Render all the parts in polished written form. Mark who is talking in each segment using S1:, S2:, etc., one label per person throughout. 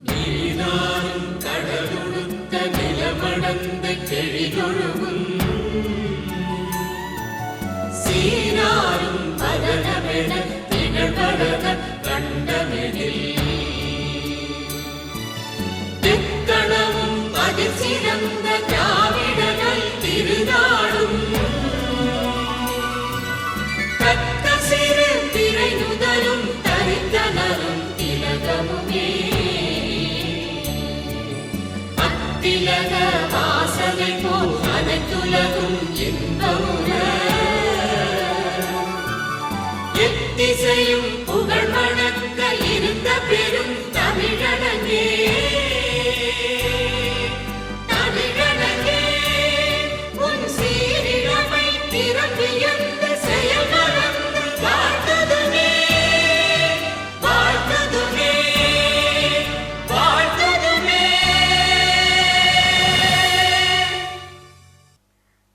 S1: நீனாரும் கடலுடுத்த நிலமடந்த கெழிலொழுகும் சீனாரும் பதனமென திகழ்படத கண்டமெனில் தெக்கணமும் அதிர்ச்சிறந்த திராவிடர்கள் திருநாடும் தக்க சிறு திரை நுதலும் தரித்தனரும் திலகமுமே அத்திலக வாசனை போல் அனைத்துலகும் இன்பமுற எத்திசையும் புகழ் வணக்க இருந்த பெரும் தமிழனே தமிழனே உன் சீரிழமை திறம்பியந்த செயல் மறந்து வாழ்த்ததுமே வாழ்த்ததுமே வாழ்த்ததுமே.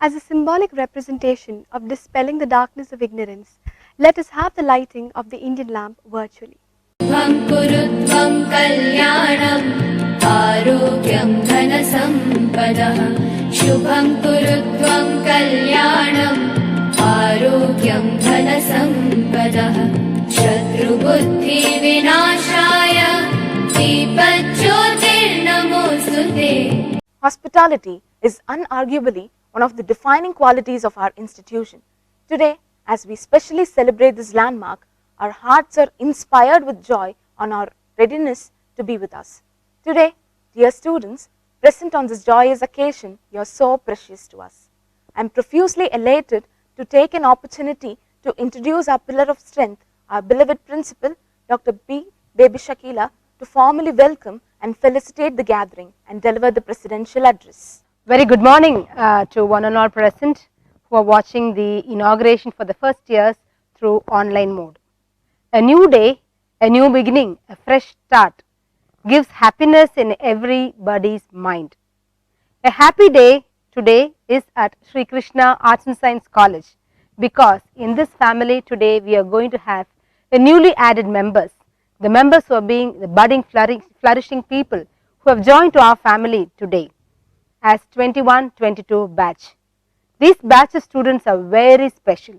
S2: As a symbolic representation of dispelling the darkness of ignorance, let us have the lighting of the Indian lamp virtually.
S3: Shubham kurutvam kalyanam arogyam dhanasampadah. Shubham kurutvam kalyanam arogyam dhanasampadah. Shatru buddhi vinashaya deepajyotir namostute.
S4: Hospitality is unarguably one of the defining qualities of our institution. Today, as we specially celebrate this landmark, our hearts are inspired with joy on our readiness to be with us. Today, dear students, present on this joyous occasion, you are so precious to us. I am profusely elated to take an opportunity to introduce our pillar of strength, our beloved principal, Dr. B. Baby Shakila, to formally welcome and felicitate the gathering and deliver the presidential address.
S5: Very good morning to one and all present who are watching the inauguration for the first years through online mode. A new day, a new beginning, a fresh start gives happiness in everybody's mind. A happy day today is at Sri Krishna Arts and Science College, because in this family today we are going to have the newly added members, the members who are being the budding flourishing people who have joined to our family today as 21-22 batch. These batch of students are very special.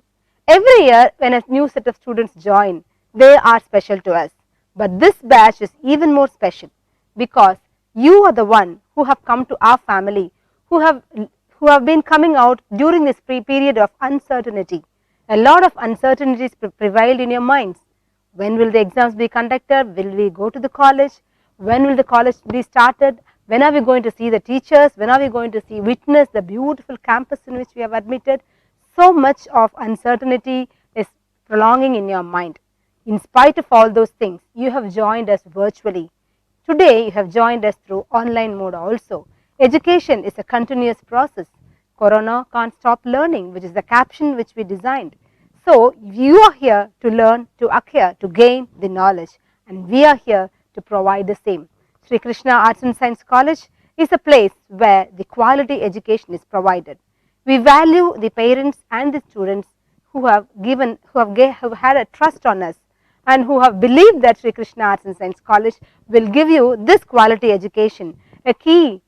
S5: Every year when a new set of students join, they are special to us. But this batch is even more special because you are the one who have come to our family, who have been coming out during this period of uncertainty. A lot of uncertainties prevailed in your minds. When will the exams be conducted? Will we go to the college? When will the college be started? When are we going to see the teachers? When are we going to witness the beautiful campus in which we have admitted? So much of uncertainty is prolonging in your mind. In spite of all those things, you have joined us virtually. Today, you have joined us through online mode also. Education is a continuous process. Corona can't stop learning, which is the caption which we designed. So, you are here to learn, to acquire, to gain the knowledge, and we are here to provide the same. Sri Krishna Arts and Science College is a place where the quality education is provided. We value the parents and the students who have had a trust on us and who have believed that Sri Krishna Arts and Science College will give you this quality education, a key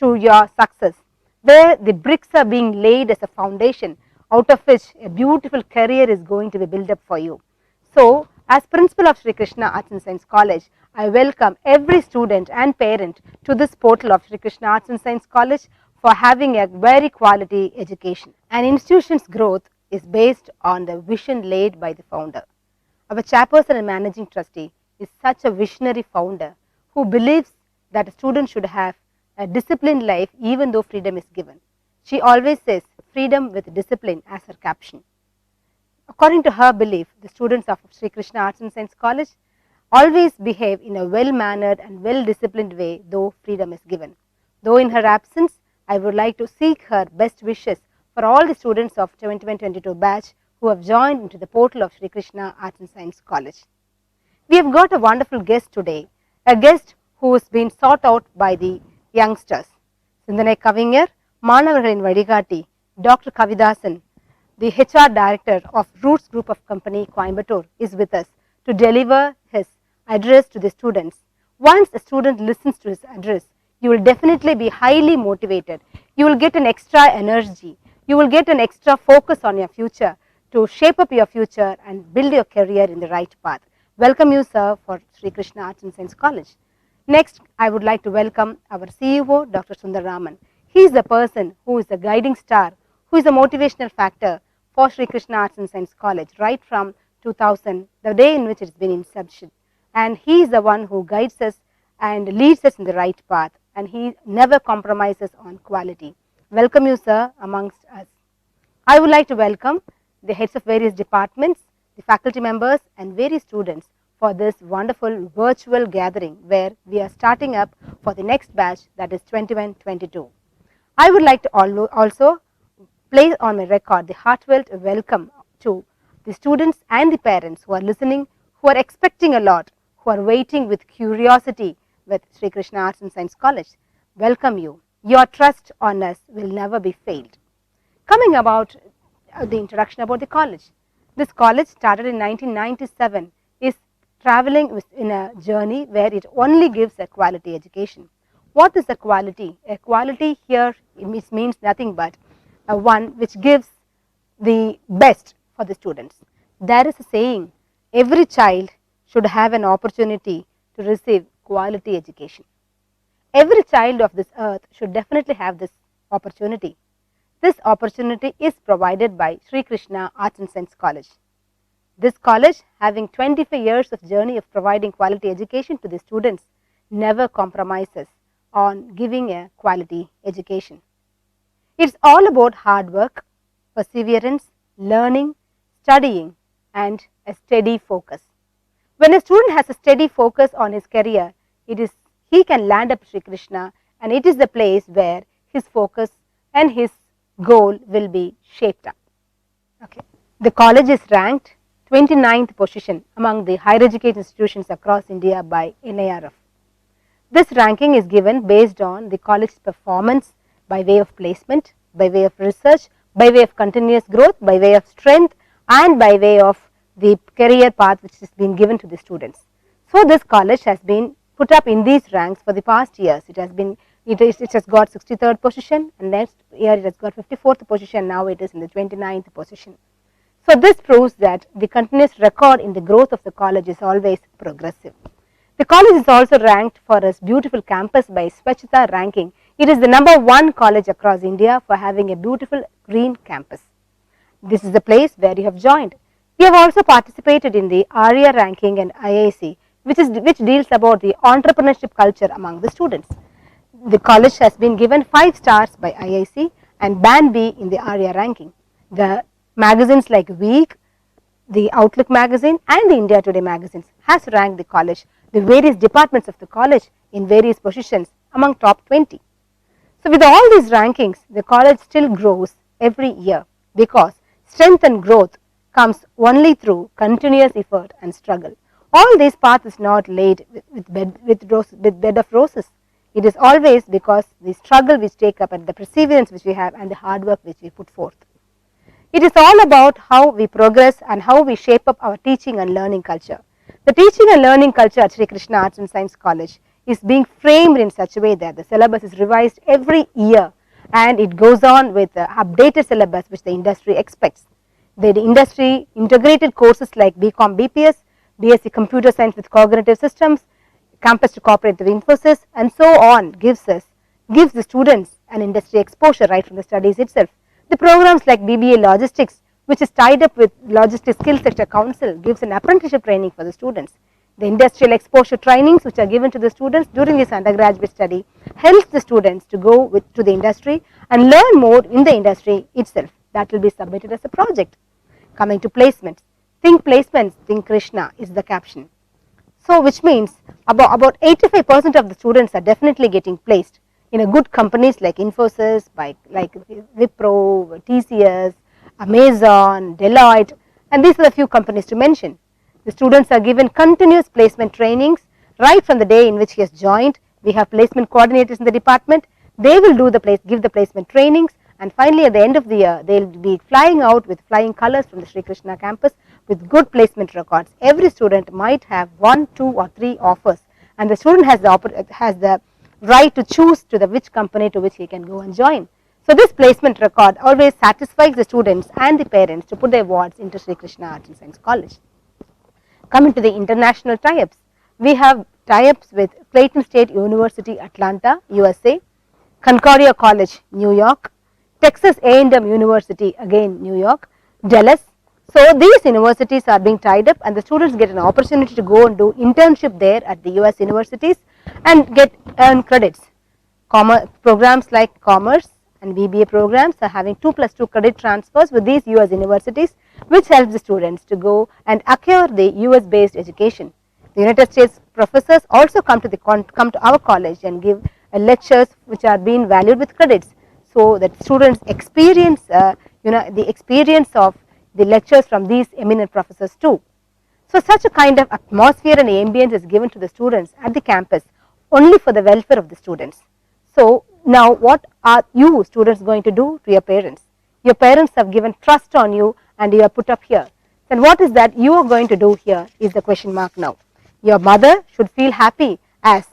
S5: to your success, where the bricks are being laid as a foundation out of which a beautiful career is going to be built up for you. So, as principal of Sri Krishna Arts and Science College, I welcome every student and parent to this portal of Sri Krishna Arts and Science College for having a very quality education. An institution's growth is based on the vision laid by the founder. Our chairperson and managing trustee is such a visionary founder who believes that a student should have a disciplined life even though freedom is given. She always says freedom with discipline as her caption. According to her belief, the students of Sri Krishna Arts and Science College always behave in a well-mannered and well-disciplined way though freedom is given. Though in her absence, I would like to seek her best wishes for all the students of 2022 batch who have joined into the portal of Sri Krishna Arts and Science College. We have got a wonderful guest today, a guest who has been sought out by the youngsters. Sindhanai Kavinyar, Manavargalin Vadigatti, Dr. Kavidasan, the HR Director of Roots Group of Company, Coimbatore, is with us to deliver his address to the students. Once a student listens to his address, you will definitely be highly motivated. You will get an extra energy. You will get an extra focus on your future to shape up your future and build your career in the right path. Welcome you, sir, for Sri Krishna Arts and Science College. Next, I would like to welcome our CEO, Dr. Sundar Raman. He is the person who is the guiding star, who is a motivational factor for Sri Krishna Arts and Science College right from 2000, the day in which it has been inception. And he is the one who guides us and leads us in the right path, and he never compromises on quality. Welcome you, sir, amongst us. I would like to welcome the heads of various departments, the faculty members and various students for this wonderful virtual gathering where we are starting up for the next batch, that is 21-22. I would like to also place on my record the heartfelt welcome to the students and the parents who are listening, who are expecting a lot, who are waiting with curiosity with Sri Krishna Arts and Science College. Welcome you. Your trust on us will never be failed. Coming about the introduction about the college. This college started in 1997, is traveling in a journey where it only gives a quality education. What is a quality? A quality here means nothing but one which gives the best for the students. There is a saying, every child should have an opportunity to receive quality education. Every child of this earth should definitely have this opportunity. This opportunity is provided by Sri Krishna Arts and Science College. This college, having 25 years of journey of providing quality education to the students, never compromises on giving a quality education. It's all about hard work, perseverance, learning, studying, and a steady focus. When a student has a steady focus on his career, he can land up Sri Krishna, and it is the place where his focus and his goal will be shaped up. Okay. The college is ranked 29th position among the higher education institutions across India by NIRF. This ranking is given based on the college's performance by way of placement, by way of research, by way of continuous growth, by way of strength, and by way of the career path which has been given to the students. So this college has been put up in these ranks for the past years. It has got 63rd position, and next year it has got 54th position. Now it is in the 29th position. So this proves that the continuous record in the growth of the college is always progressive. The college is also ranked for its beautiful campus by Swachhata ranking. It is the #1 college across India for having a beautiful green campus. This is the place where you have joined. We have also participated in the ARIA ranking and IIC, which deals about the entrepreneurship culture among the students. The college has been given 5 stars by IIC and band B in the ARIA ranking. The magazines like Week, the Outlook magazine and the India Today magazines has ranked the college, the various departments of the college in various positions among top 20. So with all these rankings, the college still grows every year because strength and growth comes only through continuous effort and struggle. All this path is not laid with bed of roses. It is always because the struggle which take up and the perseverance which we have and the hard work which we put forth. It is all about how we progress and how we shape up our teaching and learning culture. The teaching and learning culture at Sri Krishna Arts and Science College is being framed in such a way that the syllabus is revised every year, and it goes on with the updated syllabus which the industry expects. The industry integrated courses like BCom BPS, BSc Computer Science with Cognitive Systems, Campus to Corporate with Infosys, and so on gives the students an industry exposure right from the studies itself. The programs like BBA Logistics, which is tied up with Logistics Skills Sector Council, gives an apprenticeship training for the students. The industrial exposure trainings which are given to the students during this undergraduate study helps the students to go to the industry and learn more in the industry itself. That will be submitted as a project. Coming to placements, think placements, think Krishna is the caption. So which means about 85% of the students are definitely getting placed in a good companies like Infosys, like Wipro, TCS, Amazon, Deloitte, and these are the few companies to mention. The students are given continuous placement trainings right from the day in which he has joined. We have placement coordinators in the department. They will give the placement trainings, and finally at the end of the year they will be flying out with flying colors from the Sri Krishna campus with good placement records. Every student might have 1, 2 or 3 offers, and the student has the right to choose to the which company to which he can go and join. So this placement record always satisfies the students and the parents to put their wards into Sri Krishna Arts and Science College. Coming to the international tie-ups, we have tie-ups with Clayton State University, Atlanta, USA, Concordia College, New York, Texas A&M University, again New York, Dallas. So these universities are being tied up, and the students get an opportunity to go and do internship there at the US universities and earn credits. Programs like commerce and BBA programs are having 2+2 credit transfers with these US universities, which helps the students to go and acquire the US based education. The United States professors also come to our college and give lectures which are being valued with credits, so that students experience the experience of the lectures from these eminent professors too. So such a kind of atmosphere and ambience is given to the students at the campus only for the welfare of the students. So now what are you students going to do to your parents? Your parents have given trust on you and you are put up here. Then what is that you are going to do here is the question mark now. Your mother should feel happy as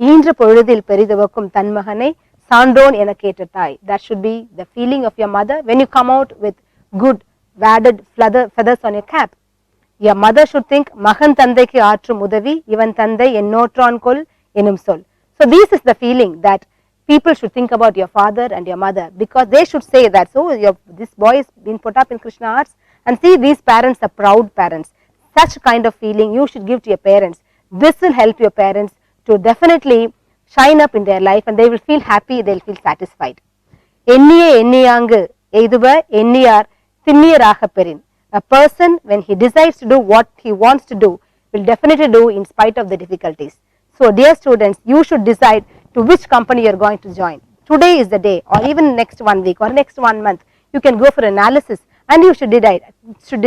S5: ஈன்ற பொழுதில் பெரிதவக்கும் தன்மகனை சான்றோன் என கேட்ட தாய். That should be the feeling of your mother when you come out with good wadded feathers on your cap. Your mother should think மகன் தந்தைக்கு ஆற்றும் உதவி இவன் தந்தை என்னோற்றான் கொல் எனும் சொல். So this is the feeling that people should think about your father and your mother, because they should say that, so this boy is being put up in Krishna Arts, and see, these parents are proud parents. Such kind of feeling you should give to your parents. This will help your parents to definitely shine up in their life, and they will feel happy, they will feel satisfied. எண்ணிய எண்ணியாங்கு எய்துவ எண்ணியார் திண்ணியராக பெறின். A person, when he decides to do what he wants to do, will definitely do in spite of the difficulties. So dear students, you should decide to which company you are going to join. Today is the day, or even next 1 week or next 1 month, you can go for analysis and you should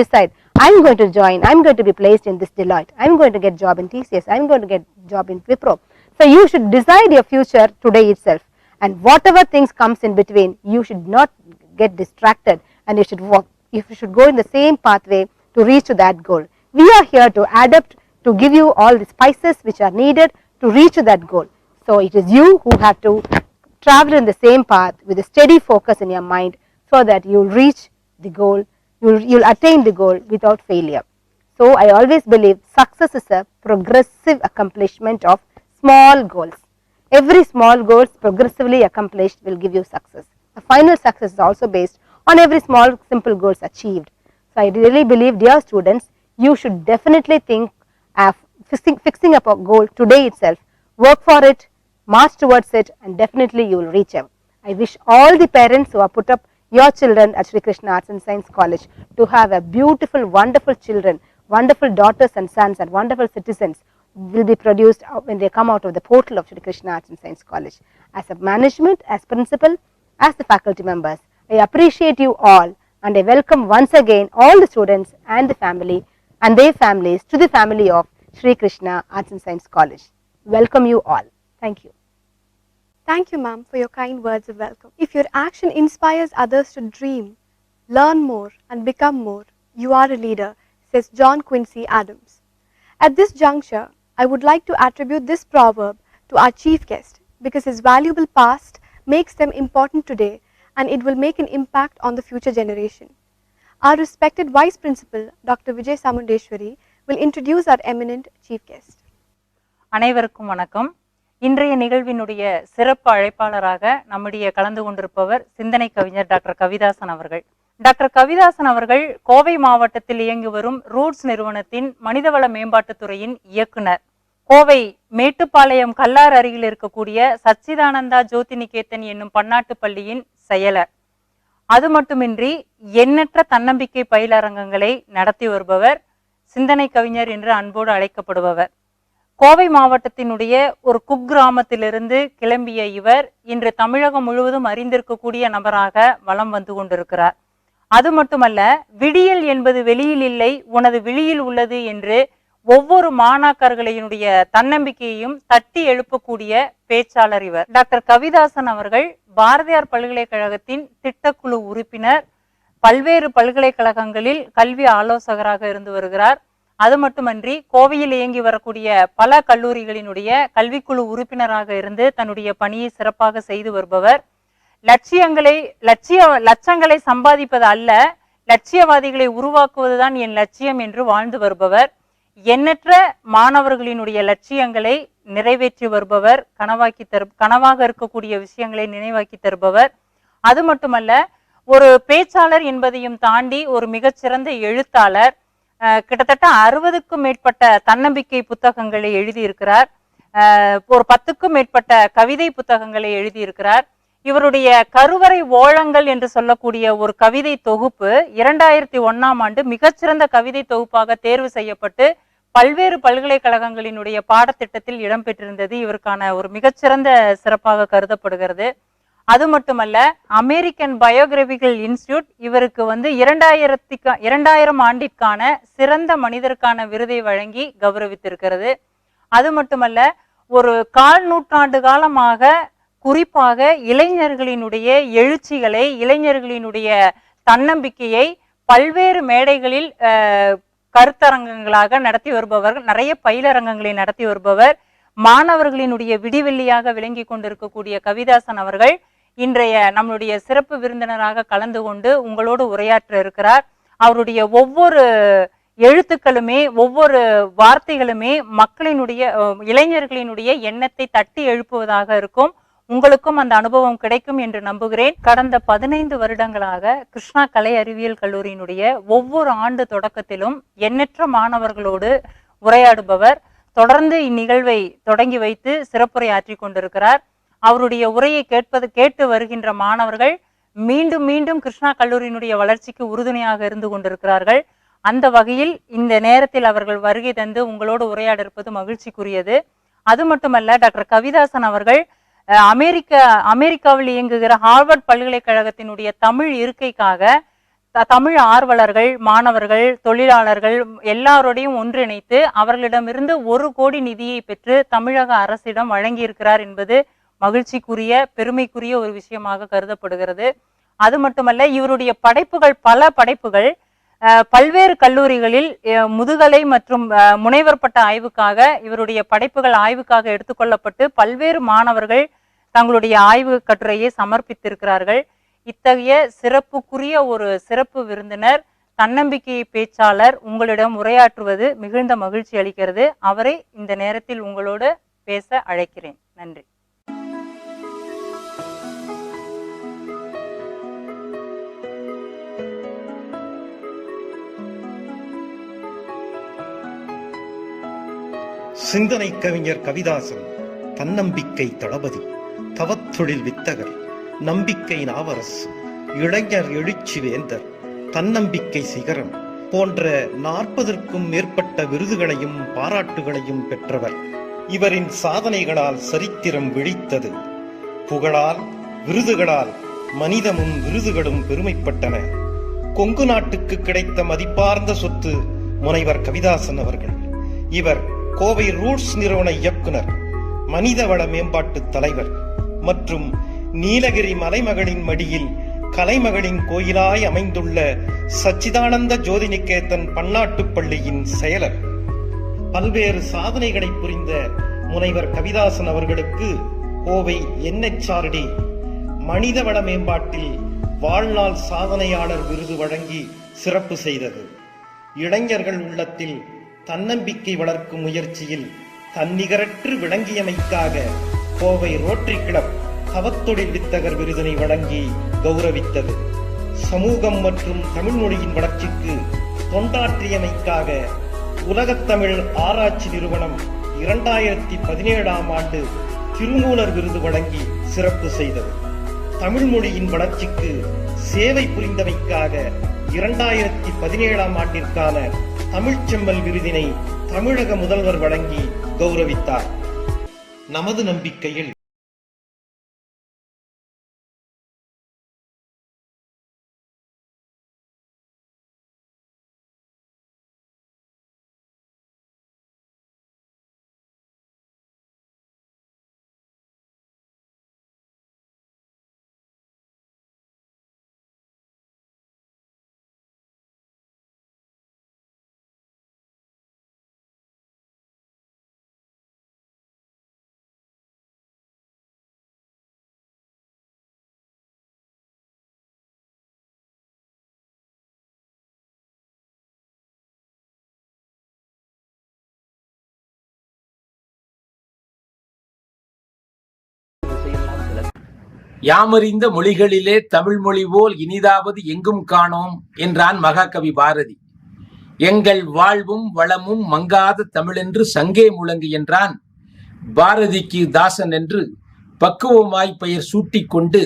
S5: decide, I am going to join, I am going to be placed in this Deloitte, I am going to get job in TCS, I am going to get job in Wipro. So you should decide your future today itself, and whatever things comes in between, you should not get distracted, and you should walk, you should go in the same pathway to reach to that goal. We are here to adapt, to give you all the spices which are needed to reach to that goal. So it is you who have to travel in the same path with a steady focus in your mind, so that you will reach the goal, you will attain the goal without failure. So I always believe success is a progressive accomplishment of small goals. Every small goal progressively accomplished will give you success. The final success is also based on every small simple goals achieved. So I really believe, dear students, you should definitely think of fixing up a goal today itself, work for it, march towards it, and definitely you will reach it. I wish all the parents who have put up your children at Sri Krishna Arts and Science College to have a beautiful, wonderful children, wonderful daughters and sons, and wonderful citizens will be produced when they come out of the portal of Sri Krishna Arts and Science College. As a management, as principal, as the faculty members, I appreciate you all, and I welcome once again all the students and the family and their families to the family of Sri Krishna Arts and Science College. Welcome you all. Thank you.
S2: Thank you, ma'am, for your kind words of welcome. If your action inspires others to dream, learn more, and become more, you are a leader, says John Quincy Adams. At this juncture, I would like to attribute this proverb to our chief guest, because his valuable past makes them important today, and it will make an impact on the future generation. Our respected Vice Principal, Dr. Vijay Samundeshwari, will introduce our eminent chief guest.
S6: அனைவருக்கும் வணக்கம். இன்றைய நிகழ்வினுடைய சிறப்பு அழைப்பாளராக நம்முடைய கலந்து கொண்டிருப்பவர் சிந்தனை கவிஞர் டாக்டர் கவிதாசன் அவர்கள். டாக்டர் கவிதாசன் அவர்கள் கோவை மாவட்டத்தில் இயங்கி வரும் ரூட்ஸ் நிறுவனத்தின் மனிதவள மேம்பாட்டுத்துறையின் இயக்குனர். கோவை மேட்டுப்பாளையம் கல்லார் அருகில் இருக்கக்கூடிய சச்சிதானந்தா ஜோதிநிகேதன் என்னும் பன்னாட்டு பள்ளியின் செயலர். அது மட்டுமின்றி எண்ணற்ற தன்னம்பிக்கை பயிலரங்கங்களை நடத்தி வருபவர், சிந்தனை கவிஞர் என்று அன்போடு அழைக்கப்படுபவர். கோவை மாவட்டத்தினுடைய ஒரு குக்கிராமத்திலிருந்து கிளம்பிய இவர் இன்று தமிழகம் முழுவதும் அறிந்திருக்கக்கூடிய நபராக வலம் வந்து கொண்டிருக்கிறார். அது மட்டுமல்ல, விடியல் என்பது வெளியில் இல்லை, உனது விழியில் உள்ளது என்று ஒவ்வொரு மாணாக்கர்களினுடைய தன்னம்பிக்கையையும் தட்டி எழுப்பக்கூடிய பேச்சாளர் இவர். டாக்டர் கவிதாசன் அவர்கள் பாரதியார் பல்கலைக்கழகத்தின் திட்டக்குழு உறுப்பினர், பல்வேறு பல்கலைக்கழகங்களில் கல்வி ஆலோசகராக இருந்து வருகிறார். அது மட்டுமன்றி கோவையில் இயங்கி வரக்கூடிய பல கல்லூரிகளினுடைய கல்விக்குழு உறுப்பினராக இருந்து தன்னுடைய பணியை சிறப்பாக செய்து வருபவர். லட்சங்களை சம்பாதிப்பது அல்ல, லட்சியவாதிகளை உருவாக்குவதுதான் என் லட்சியம் என்று வாழ்ந்து வருபவர். எண்ணற்ற மாணவர்களினுடைய லட்சியங்களை நிறைவேற்றி வருபவர், கனவாக இருக்கக்கூடிய விஷயங்களை நினைவாக்கி தருபவர். அது மட்டுமல்ல, ஒரு பேச்சாளர் என்பதையும் தாண்டி ஒரு மிகச்சிறந்த எழுத்தாளர். கிட்டத்தட்ட 60க்கும் மேற்பட்ட தன்னம்பிக்கை புத்தகங்களை எழுதியிருக்கிறார். ஒரு 10க்கும் மேற்பட்ட கவிதை புத்தகங்களை எழுதியிருக்கிறார். இவருடைய கருவறை ஓலங்கள் என்று சொல்லக்கூடிய ஒரு கவிதை தொகுப்பு 2001ஆம் ஆண்டு மிகச்சிறந்த கவிதை தொகுப்பாக தேர்வு செய்யப்பட்டு பல்வேறு பல்கலைக்கழகங்களினுடைய பாடத்திட்டத்தில் இடம்பெற்றிருந்தது. இவருக்கான ஒரு மிகச்சிறந்த சிறப்பாக கருதப்படுகிறது. அது மட்டுமல்ல, அமெரிக்கன் பயோகிராபிக்கல் இன்ஸ்டிடியூட் இவருக்கு 2000 ஆண்டிற்கான சிறந்த மனிதருக்கான விருதை வழங்கி கௌரவித்திருக்கிறது. அது மட்டுமல்ல, ஒரு 1/4 நூற்றாண்டு காலமாக குறிப்பாக இளைஞர்களினுடைய எழுச்சிகளை, இளைஞர்களினுடைய தன்னம்பிக்கையை பல்வேறு மேடைகளில் கருத்தரங்கங்களாக நடத்தி வருபவர், நிறைய பயிலரங்கங்களை நடத்தி வருபவர், மாணவர்களினுடைய விடிவெள்ளியாக விளங்கி கொண்டிருக்கக்கூடிய கவிதாசன் அவர்கள் இன்றைய நம்முடைய சிறப்பு விருந்தினராக கலந்து கொண்டு உங்களோடு உரையாற்ற இருக்கிறார். அவருடைய ஒவ்வொரு எழுத்துக்களுமே, ஒவ்வொரு வார்த்தைகளுமே இளைஞர்களினுடைய எண்ணத்தை தட்டி எழுப்புவதாக இருக்கும். உங்களுக்கும் அந்த அனுபவம் கிடைக்கும் என்று நம்புகிறேன். கடந்த 15 வருடங்களாக கிருஷ்ணா கலை அறிவியல் கல்லூரியினுடைய ஒவ்வொரு ஆண்டு தொடக்கத்திலும் எண்ணற்ற மாணவர்களோடு உரையாடுபவர். தொடர்ந்து இந்நிகழ்வை தொடங்கி வைத்து சிறப்புரை ஆற்றி கொண்டிருக்கிறார். அவருடைய உரையை கேட்டு வருகின்ற மாணவர்கள் மீண்டும் மீண்டும் கிருஷ்ணா கல்லூரியினுடைய வளர்ச்சிக்கு உறுதுணையாக இருந்து கொண்டிருக்கிறார்கள். அந்த வகையில் இந்த நேரத்தில் அவர்கள் வருகை தந்து உங்களோடு உரையாட இருப்பது மகிழ்ச்சிக்குரியது. அது மட்டுமல்ல, டாக்டர் கவிதாசன் அவர்கள் அமெரிக்காவில் இயங்குகிற ஹார்வர்ட் பல்கலைக்கழகத்தினுடைய தமிழ் இருக்கைக்காக தமிழ் ஆர்வலர்கள், மாணவர்கள், தொழிலாளர்கள் எல்லாரோடையும் ஒன்றிணைத்து அவர்களிடமிருந்து 1 கோடி நிதியை பெற்று தமிழக அரசிடம் வழங்கியிருக்கிறார் என்பது மகிழ்ச்சிக்குரிய, பெருமைக்குரிய ஒரு விஷயமாக கருதப்படுகிறது. அது மட்டுமல்ல, இவருடைய பல படைப்புகள் பல்வேறு கல்லூரிகளில் முதுகலை மற்றும் முனைவர் பட்ட ஆய்வுக்காக இவருடைய படைப்புகள் ஆய்வுக்காக எடுத்துக்கொள்ளப்பட்டு பல்வேறு மாணவர்கள் தங்களுடைய ஆய்வு கட்டுரையை சமர்ப்பித்திருக்கிறார்கள். இத்தகைய சிறப்புக்குரிய ஒரு சிறப்பு விருந்தினர், தன்னம்பிக்கை பேச்சாளர் உங்களிடம் உரையாற்றுவது மிகுந்த மகிழ்ச்சி அளிக்கிறது. அவரை இந்த நேரத்தில் உங்களோடு பேச அழைக்கிறேன். நன்றி.
S7: சிந்தனை கவிஞர் கவிதாசன் தன்னம்பிக்கை தளபதி, தவத்தொழில் வித்தகர், நம்பிக்கை நாவரசு, இளைஞர் எழுச்சி வேந்தர், தன்னம்பிக்கை சிகரம் போன்ற 40ற்கும் மேற்பட்ட விருதுகளையும் பாராட்டுகளையும் பெற்றவர். இவரின் சாதனைகளால் சரித்திரம் விழித்தது. புகழால், விருதுகளால் மனிதமும் விருதுகளும் பெருமைப்பட்டன. கொங்கு நாட்டுக்கு கிடைத்த மதிப்பார்ந்த சொத்து முனைவர் கவிதாசன் அவர்கள். இவர் கோவை ரூட்ஸ் நிறுவன இயக்குனர், மனிதவள மேம்பாட்டு தலைவர் மற்றும் நீலகிரி மலைமகளின் மடியில் கலைமகளின் கோயிலாய் அமைந்துள்ள சச்சிதானந்த ஜோதிநிகேதன் பன்னாட்டுப் பள்ளியின் செயலர். பல்வேறு சாதனைகளை புரிந்த முனைவர் கவிதாசன் அவர்களுக்கு கோவை NHRD மனிதவள மேம்பாட்டில் வாழ்நாள் சாதனையாளர் விருது வழங்கி சிறப்பு செய்தது. இளைஞர்கள் உள்ளத்தில் தன்னம்பிக்கை வளர்க்கும் முயற்சியில் தன்னிகரற்று விளங்கியமைக்காக கோவை ரோட்டரி கிளப் தவத்தொழில் வித்தகர் விருதினை வழங்கி கௌரவித்தது. சமூகம் மற்றும் தமிழ் மொழியின் வளர்ச்சிக்கு தொண்டாற்றியமைக்காக உலகத்தமிழ் ஆராய்ச்சி நிறுவனம் 2017ஆம் ஆண்டு திருமூலர் விருது வழங்கி சிறப்பு செய்தது. தமிழ் மொழியின் வளர்ச்சிக்கு சேவை புரிந்தமைக்காக 2017ஆம் ஆண்டிற்கான தமிழ்ச்செம்மல் விருதினை தமிழக முதல்வர் வழங்கி கௌரவித்தார். நமது நம்பிக்கையில்
S8: யாமறிந்த மொழிகளிலே தமிழ் மொழி போல் இனிதாவது எங்கும் காணோம் என்றான் மகாகவி பாரதி. எங்கள் வாழ்வும் வளமும் மங்காத தமிழென்று சங்கே முழங்கு என்றான் பாரதிக்கு தாசன் என்று பக்குவமாய் பெயர் சூட்டிக்கொண்டு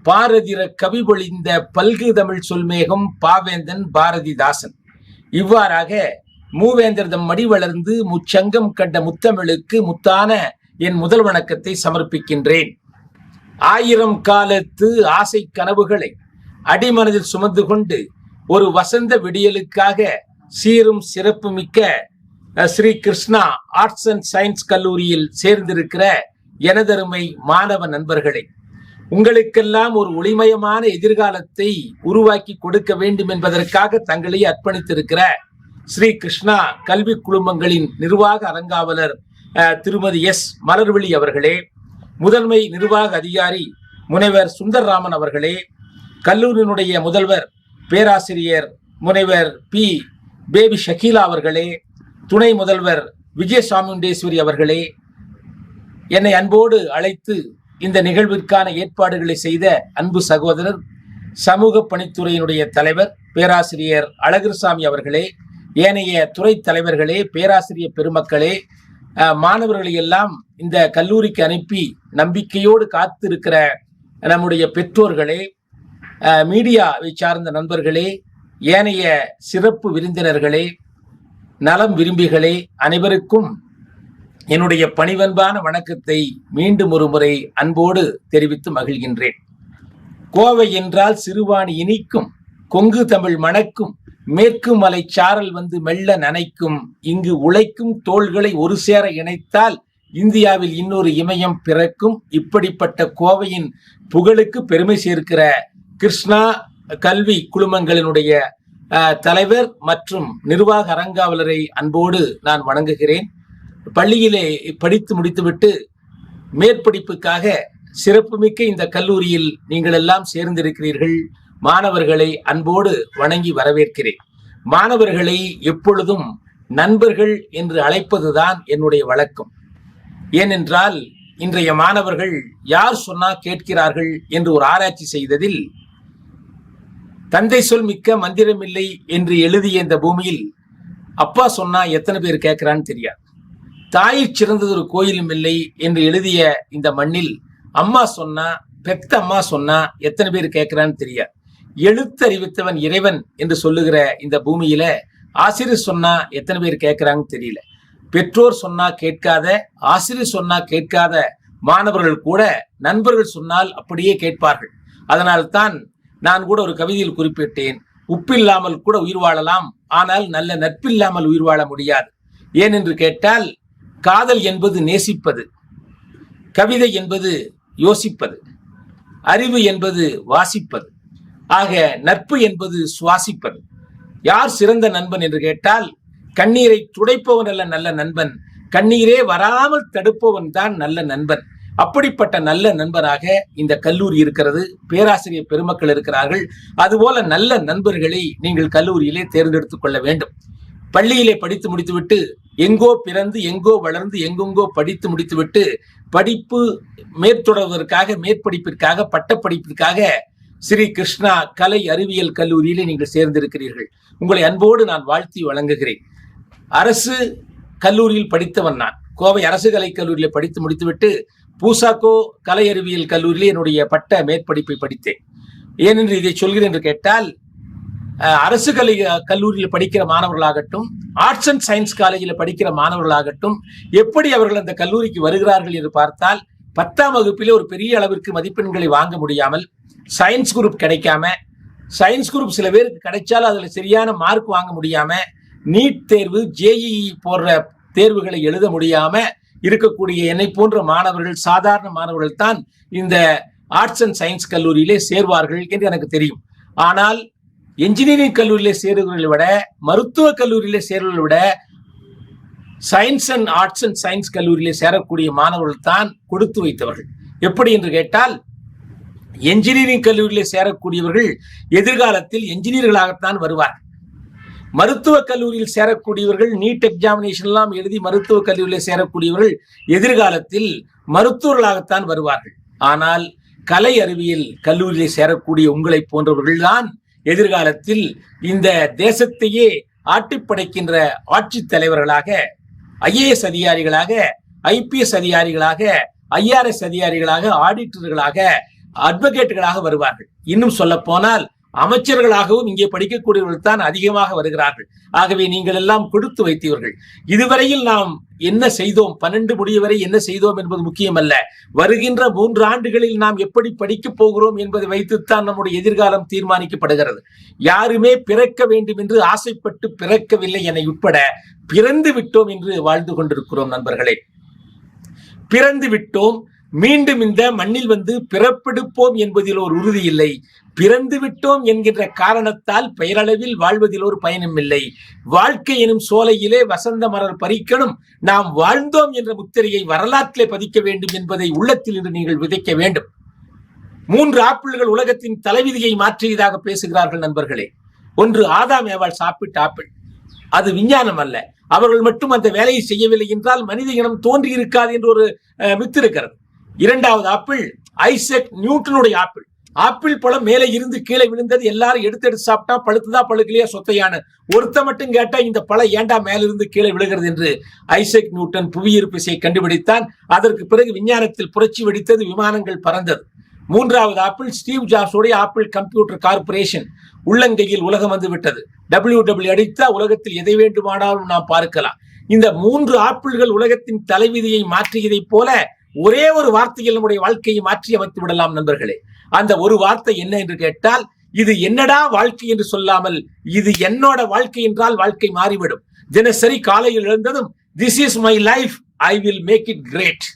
S8: பாரதிர கவி பொழிந்த பல்கு தமிழ் சொல்மேகம் பாவேந்தன் பாரதிதாசன். இவ்வாறாக மூவேந்தர்தம் மடி வளர்ந்து முச்சங்கம் கண்ட முத்தமிழுக்கு முத்தான என் முதல் வணக்கத்தை சமர்ப்பிக்கின்றேன். 1000 காலத்து ஆசை கனவுகளை அடிமனதில் சுமந்து கொண்டு ஒரு வசந்த விடியலுக்காக சீரும் சிறப்பு மிக்க Shri Krishna arts and science கல்லூரியில் சேர்ந்திருக்கிற எனதருமை மாணவ நண்பர்களே, உங்களுக்கெல்லாம் ஒரு ஒளிமயமான எதிர்காலத்தை உருவாக்கி கொடுக்க வேண்டும் என்பதற்காக தங்களை அர்ப்பணித்திருக்கிற ஸ்ரீ கிருஷ்ணா கல்வி குழுமங்களின் நிர்வாக அறங்காவலர் திருமதி எஸ் மலர்விழி அவர்களே, முதன்மை நிர்வாக அதிகாரி முனைவர் சுந்தர்ராமன் அவர்களே, கல்லூரியினுடைய முதல்வர் பேராசிரியர் முனைவர் பி பேபி ஷக்கீலா அவர்களே, துணை முதல்வர் விஜயசாமுண்டேஸ்வரி அவர்களே, என்னை அன்போடு அழைத்து இந்த நிகழ்விற்கான ஏற்பாடுகளை செய்த அன்பு சகோதரர் சமூக பணித்துறையினுடைய தலைவர் பேராசிரியர் அழகிரசாமி அவர்களே, ஏனைய துறை தலைவர்களே, பேராசிரியர் பெருமக்களே, மாணவர்களை எல்லாம் இந்த கல்லூரிக்கு அனுப்பி நம்பிக்கையோடு காத்திருக்கிற நம்முடைய பெற்றோர்களே, மீடியாவை சார்ந்த நண்பர்களே, ஏனைய சிறப்பு விருந்தினர்களே, நலம் விரும்பிகளே, அனைவருக்கும் என்னுடைய பணிவன்பான வணக்கத்தை மீண்டும் ஒரு முறை அன்போடு தெரிவித்து மகிழ்கின்றேன். கோவை என்றால் சிறுவாணி இனிக்கும், கொங்கு தமிழ் மணக்கும், மேற்கு மலை சாரல் வந்து மெல்ல நனைக்கும், இங்கு உழைக்கும் தோள்களை ஒரு சேர இணைத்தால் இந்தியாவில் இன்னொரு இமயம் பிறக்கும். இப்படிப்பட்ட கோவையின் புகழுக்கு பெருமை சேர்க்கிற கிருஷ்ணா கல்வி குழுமங்களினுடைய தலைவர் மற்றும் நிர்வாக அறங்காவலரை அன்போடு நான் வணங்குகிறேன். பள்ளியிலே படித்து முடித்துவிட்டு மேற்படிப்புக்காக சிறப்புமிக்க இந்த கல்லூரியில் நீங்கள் எல்லாம் சேர்ந்திருக்கிறீர்கள். மாணவர்களை அன்போடு வணங்கி வரவேற்கிறேன். மாணவர்களை எப்பொழுதும் நண்பர்கள் என்று அழைப்பதுதான் என்னுடைய வழக்கம். ஏனென்றால் இன்றைய மாணவர்கள் யார் சொன்னா கேட்கிறார்கள் என்று ஒரு ஆராய்ச்சி செய்ததில் தந்தை சொல் மிக்க மந்திரமில்லை என்று எழுதிய இந்த பூமியில் அப்பா சொன்னா எத்தனை பேர் கேட்கிறான்னு தெரியாது. தாயிற் சிறந்தது ஒரு கோயிலும் இல்லை என்று எழுதிய இந்த மண்ணில் அம்மா சொன்னா, பெத்த அம்மா சொன்னா எத்தனை பேர் கேட்கிறான்னு தெரியாது. எழுத்தறிவித்தவன் இறைவன் என்று சொல்லுகிற இந்த பூமியில ஆசிரியர் சொன்னா எத்தனை பேர் கேட்கிறாங்கன்னு தெரியல. பெற்றோர் சொன்னா கேட்காத, ஆசிரியர் சொன்னா கேட்காத மாணவர்கள் கூட நண்பர்கள் சொன்னால் அப்படியே கேட்பார்கள். அதனால்தான் நான் கூட ஒரு கவிதையில் குறிப்பிட்டேன், உப்பில்லாமல் கூட உயிர் வாழலாம், ஆனால் நல்ல நட்பில்லாமல் உயிர் வாழ முடியாது. ஏனென்று கேட்டால், காதல் என்பது நேசிப்பது, கவிதை என்பது யோசிப்பது, அறிவு என்பது வாசிப்பது, ஆக நட்பு என்பது சுவாசிப்பது. யார் சிறந்த நண்பன் என்று கேட்டால், கண்ணீரை துடைப்பவன் அல்ல நல்ல நண்பன், கண்ணீரே வராமல் தடுப்பவன் தான் நல்ல நண்பன். அப்படிப்பட்ட நல்ல நண்பராக இந்த கல்லூரி இருக்கிறது. பேராசிரியர் பெருமக்கள் இருக்கிறார்கள். அதுபோல நல்ல நண்பர்களை நீங்கள் கல்லூரியிலே தேர்ந்தெடுத்துக் கொள்ள வேண்டும். பள்ளியிலே படித்து முடித்துவிட்டு எங்கோ பிறந்து எங்கோ வளர்ந்து எங்கெங்கோ படித்து முடித்துவிட்டு படிப்பு மேற்தொடர்வதற்காக, மேற்படிப்பிற்காக, பட்டப்படிப்பிற்காக ஸ்ரீ கிருஷ்ணா கலை அறிவியல் கல்லூரியிலே நீங்கள் சேர்ந்திருக்கிறீர்கள். உங்களை அன்போடு நான் வாழ்த்தி வழங்குகிறேன். அரசு கல்லூரியில் படித்தவன் நான். கோவை அரசு கலை கல்லூரியில் படித்து முடித்துவிட்டு பூசாக்கோ கலை அறிவியல் கல்லூரியில் என்னுடைய பட்ட மேற்படிப்பை படித்தேன். ஏனென்று இதை சொல்கிறேன் என்று கேட்டால், அரசு கலை கல்லூரியில் படிக்கிற மாணவர்களாகட்டும், ஆர்ட்ஸ் அண்ட் சயின்ஸ் காலேஜில் படிக்கிற மாணவர்களாகட்டும், எப்படி அவர்கள் அந்த கல்லூரிக்கு வருகிறார்கள் என்று பார்த்தால், 10ஆம் வகுப்பிலே ஒரு பெரிய அளவிற்கு மதிப்பெண்களை வாங்க முடியாமல், சயின்ஸ் குரூப் கிடைக்காம, சயின்ஸ் குரூப் சில பேருக்கு கிடைச்சாலும் அதில் சரியான மார்க் வாங்க முடியாம, நீட் தேர்வு, ஜேஇஇ போன்ற தேர்வுகளை எழுத முடியாம இருக்கக்கூடிய என்னை போன்ற மாணவர்கள், சாதாரண மாணவர்கள் தான் இந்த ஆர்ட்ஸ் அண்ட் சயின்ஸ் கல்லூரியிலே சேர்வார்கள் என்று எனக்கு தெரியும். ஆனால் என்ஜினியரிங் கல்லூரியிலே சேருவர்களை விட, மருத்துவ கல்லூரியிலே சேருவதை விட, science and arts and science கல்லூரியிலே சேரக்கூடிய மாணவர்கள் தான் கொடுத்து வைத்தவர்கள். எப்படி என்று கேட்டால், என்ஜினியரிங் கல்லூரியிலே சேரக்கூடியவர்கள் எதிர்காலத்தில் என்ஜினியர்களாகத்தான் வருவார்கள். மருத்துவக் கல்லூரியில் சேரக்கூடியவர்கள் நீட் எக்ஸாமினேஷன் எல்லாம் எழுதி மருத்துவக் கல்லூரியில் சேரக்கூடியவர்கள் எதிர்காலத்தில் மருத்துவர்களாகத்தான் வருவார்கள். ஆனால் கலை அறிவியல் கல்லூரியில் சேரக்கூடிய உங்களை போன்றவர்கள்தான் எதிர்காலத்தில் இந்த தேசத்தையே ஆட்டிப்படைக்கின்ற ஆட்சி தலைவர்களாக, ஐஏஎஸ் அதிகாரிகளாக, ஐபிஎஸ் அதிகாரிகளாக, ஐஆர்எஸ் அதிகாரிகளாக, ஆடிட்டர்களாக, அட்வொகேட்டுகளாக வருவார்கள். இன்னும் சொல்ல போனால் அமைச்சர்களாகவும் இங்கே படிக்கக்கூடியவர்கள் தான் அதிகமாக வருகிறார்கள். ஆகவே நீங்கள் எல்லாம் கொடுத்து வைத்தவர்கள். இதுவரையில் நாம் என்ன செய்தோம், 12 முடிய வரை என்ன செய்தோம் என்பது முக்கியமல்ல. வருகின்ற 3 ஆண்டுகளில் நாம் எப்படி படிக்கப் போகிறோம் என்பதை வைத்துத்தான் நம்முடைய எதிர்காலம் தீர்மானிக்கப்படுகிறது. யாருமே பிறக்க வேண்டும் என்று ஆசைப்பட்டு பிறக்கவில்லை, என்னை உட்பட. பிறந்து விட்டோம் என்று வாழ்ந்து கொண்டிருக்கிறோம் நண்பர்களே. பிறந்து விட்டோம், மீண்டும் இந்த மண்ணில் வந்து பிறப்பெடுப்போம் என்பதில் ஒரு உறுதி இல்லை. பிறந்து விட்டோம் என்கின்ற காரணத்தால் பெயரளவில் வாழ்வதில் ஒரு பயனும் இல்லை. வாழ்க்கை எனும் சோலையிலே வசந்த மலர் பறிக்கணும், நாம் வாழ்ந்தோம் என்ற முத்திரையை வரலாற்றிலே பதிக்க வேண்டும் என்பதை உள்ளத்தில் இன்று நீங்கள் விதைக்க வேண்டும். 3 ஆப்பிள்கள் உலகத்தின் தலைவிதியை மாற்றியதாக பேசுகிறார்கள் நண்பர்களே. ஒன்று, ஆதாம் ஏவாள் சாப்பிட்ட ஆப்பிள். அது விஞ்ஞானம் அல்ல. அவர்கள் மட்டும் அந்த வேலையை செய்யவில்லை என்றால் மனித இனம் தோன்றி இருக்காது என்று ஒரு மித்து இருக்கிறது. 2வது ஆப்பிள் ஐசக் நியூட்டனுடைய ஆப்பிள். ஆப்பிள் பழம் மேலே இருந்து கீழே விழுந்தது, எல்லாரும் எடுத்து சாப்பிட்டா பழுத்துதா பழுக்கலையா சொத்தையான. ஒருத்த மட்டும் கேட்டா இந்த பழம் ஏண்டா மேலிருந்து கீழே விழுகிறது என்று ஐசக் நியூட்டன் புவியீர்ப்பு விசையை கண்டுபிடித்தான். அதற்கு பிறகு விஞ்ஞானத்தில் புரட்சி வெடித்தது, விமானங்கள் பறந்தது. 3வது ஆப்பிள் ஸ்டீவ் ஜாப்ஸோடைய ஆப்பிள் கம்ப்யூட்டர் கார்பரேஷன். உள்ளங்கையில் உலகம் வந்து விட்டது. WW அடித்தா உலகத்தில் எதை வேண்டுமானாலும் நாம் பார்க்கலாம். இந்த 3 ஆப்பிள்கள் உலகத்தின் தலைவிதியை மாற்றியதை போல ஒரே ஒரு வார்த்தையில் நம்முடைய வாழ்க்கையை மாற்றி அமைத்து விடலாம் நண்பர்களே. அந்த ஒரு வார்த்தை என்ன என்று கேட்டால், இது என்னடா வாழ்க்கை என்று சொல்லாமல் இது என்னோட வாழ்க்கை என்றால் வாழ்க்கை மாறிவிடும். தினசரி காலையில் எழுந்ததும் this is my life, I will make it great.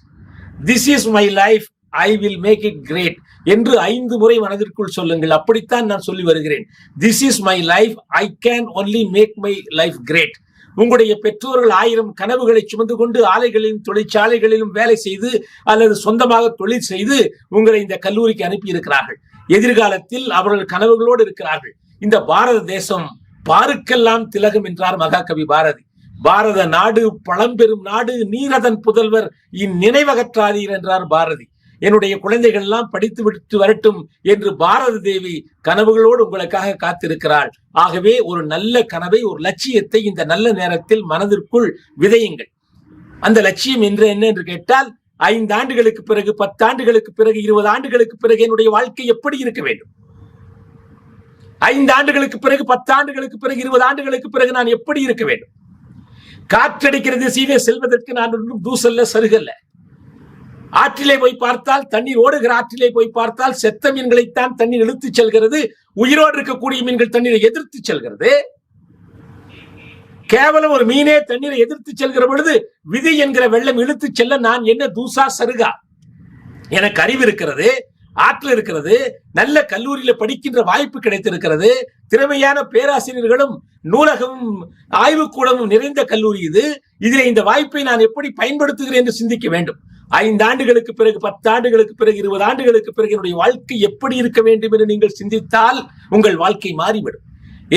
S8: This is my life, I will make it great என்று 5 முறை மனதிற்குள் சொல்லுங்கள். அப்படித்தான் நான் சொல்லி வருகிறேன். This is my life, I can only make my life great. உங்களுடைய பெற்றோர்கள் 1000 கனவுகளை சுமந்து கொண்டு ஆலைகளிலும் தொழிற்சாலைகளிலும் வேலை செய்து அல்லது சொந்தமாக தொழில் செய்து உங்களை இந்த கல்லூரிக்கு அனுப்பி இருக்கிறார்கள். எதிர்காலத்தில் அவர்கள் கனவுகளோடு இருக்கிறார்கள். இந்த பாரத தேசம் பாருக்கெல்லாம் திலகம் என்றார் மகாகவி பாரதி. பாரத நாடு பழம்பெரும் நாடு, நீரதன் புதல்வர் இந்நினைவகற்றாதீர் என்றார் பாரதி. என்னுடைய குழந்தைகள் எல்லாம் படித்து விட்டு வரட்டும் என்று பாரத தேவி கனவுகளோடு உங்களுக்காக காத்திருக்கிறாள். ஆகவே ஒரு நல்ல கனவை, ஒரு லட்சியத்தை இந்த நல்ல நேரத்தில் மனதிற்குள் விதையுங்கள். அந்த லட்சியம் என்ன என்று கேட்டால், 5 ஆண்டுகளுக்கு பிறகு, 10 ஆண்டுகளுக்கு பிறகு, 20 ஆண்டுகளுக்கு பிறகு என்னுடைய வாழ்க்கை எப்படி இருக்க வேண்டும்? 5 ஆண்டுகளுக்கு பிறகு, 10 ஆண்டுகளுக்கு பிறகு, 20 ஆண்டுகளுக்கு பிறகு நான் எப்படி இருக்க வேண்டும்? காற்றடிக்கிற திசையிலே செல்வதற்கு நான் ஒன்றும் தூசல்ல, சருகல்ல. ஆற்றிலே போய் பார்த்தால், தண்ணீர் ஓடுகிற ஆற்றிலே போய் பார்த்தால் செத்த மீன்களைத்தான் தண்ணீர் இழுத்து செல்கிறது. உயிரோடு இருக்கக்கூடிய மீன்கள் தண்ணீரை எதிர்த்து செல்கிறது. கேவலம் ஒரு மீனே தண்ணீரை எதிர்த்து செல்கிற பொழுது விதி என்கிற வெள்ளம் இழுத்து செல்ல நான் என்ன தூசா சருகா? எனக்கு அறிவு இருக்கிறது, ஆற்றல் இருக்கிறது, நல்ல கல்லூரியில படிக்கின்ற வாய்ப்பு கிடைத்திருக்கிறது, திறமையான பேராசிரியர்களும் நூலகமும் ஆய்வுக்கூடமும் நிறைந்த கல்லூரி இது. இதில் இந்த வாய்ப்பை நான் எப்படி பயன்படுத்துகிறேன் என்று சிந்திக்க வேண்டும். 5 ஆண்டுகளுக்கு பிறகு, 10 ஆண்டுகளுக்கு பிறகு, 20 ஆண்டுகளுக்கு பிறகு என்னுடைய வாழ்க்கை எப்படி இருக்க வேண்டும் என்று நீங்கள் சிந்தித்தால் உங்கள் வாழ்க்கை மாறிவிடும்.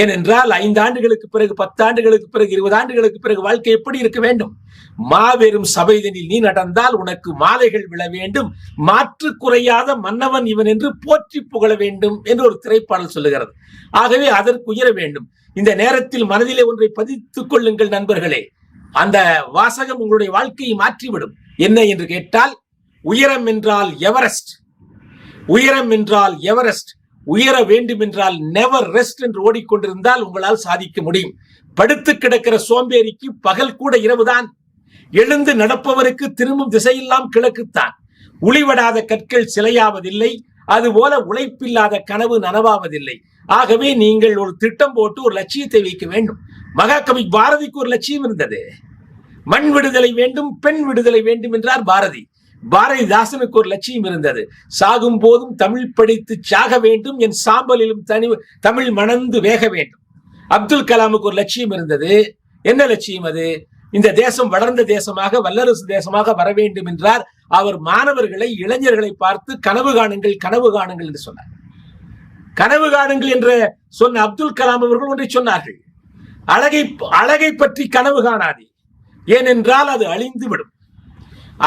S8: ஏனென்றால் 5 ஆண்டுகளுக்கு பிறகு, 10 ஆண்டுகளுக்கு பிறகு, 20 ஆண்டுகளுக்கு பிறகு வாழ்க்கை எப்படி இருக்க வேண்டும்? மாபெரும் சபைதனில் நீ நடந்தால் உனக்கு மாலைகள் விழ வேண்டும், மாற்று குறையாத மன்னவன் இவன் என்று போற்றி புகழ வேண்டும் என்று ஒரு திரைப்பாடல் சொல்லுகிறது. ஆகவே அதற்கு உயர வேண்டும். இந்த நேரத்தில் மனதிலே ஒன்றை பதித்துக் கொள்ளுங்கள் நண்பர்களே. அந்த வாசகம் உங்களுடைய வாழ்க்கையை மாற்றிவிடும். என்ன என்று கேட்டால், உயரம் என்றால் எவரெஸ்ட், உயரம் என்றால் எவரெஸ்ட், உயர வேண்டும் என்றால் நெவர் ரெஸ்ட் என்று ஓடிக்கொண்டிருந்தால் உங்களால் சாதிக்க முடியும். படுத்து கிடக்கிற சோம்பேறிக்கு பகல் கூட இரவுதான். எழுந்து நடப்பவருக்கு திரும்பும் திசையெல்லாம் கிழக்குத்தான். உளிவடாத கற்கள் சிலையாவதில்லை, அதுபோல உழைப்பில்லாத கனவு நனவாவதில்லை. ஆகவே நீங்கள் ஒரு திட்டம் போட்டு ஒரு லட்சியத்தை வைக்க வேண்டும். மகாகவி பாரதிக்கு ஒரு லட்சியம் இருந்தது. மண் விடுதலை வேண்டும், பெண் விடுதலை வேண்டும் என்றார் பாரதி. பாரதிதாசனுக்கு ஒரு லட்சியம் இருந்தது. சாகும் போதும் தமிழ் படித்து சாக வேண்டும், என் சாம்பலிலும் தமிழ் மணந்து வேக வேண்டும். அப்துல் கலாமுக்கு ஒரு லட்சியம் இருந்தது. என்ன லட்சியம் அது? இந்த தேசம் வளர்ந்த தேசமாக, வல்லரசு தேசமாக வர வேண்டும் என்றார். அவர் மாணவர்களை, இளைஞர்களை பார்த்து கனவு காணுங்கள், கனவு காணுங்கள் என்று சொன்னார். கனவு காணுங்கள் என்று சொன்ன அப்துல் கலாம் அவர்கள் ஒன்றை சொன்னார்கள். அழகை பற்றி கனவு காணாதே, ஏனென்றால் அது அழிந்து விடும்.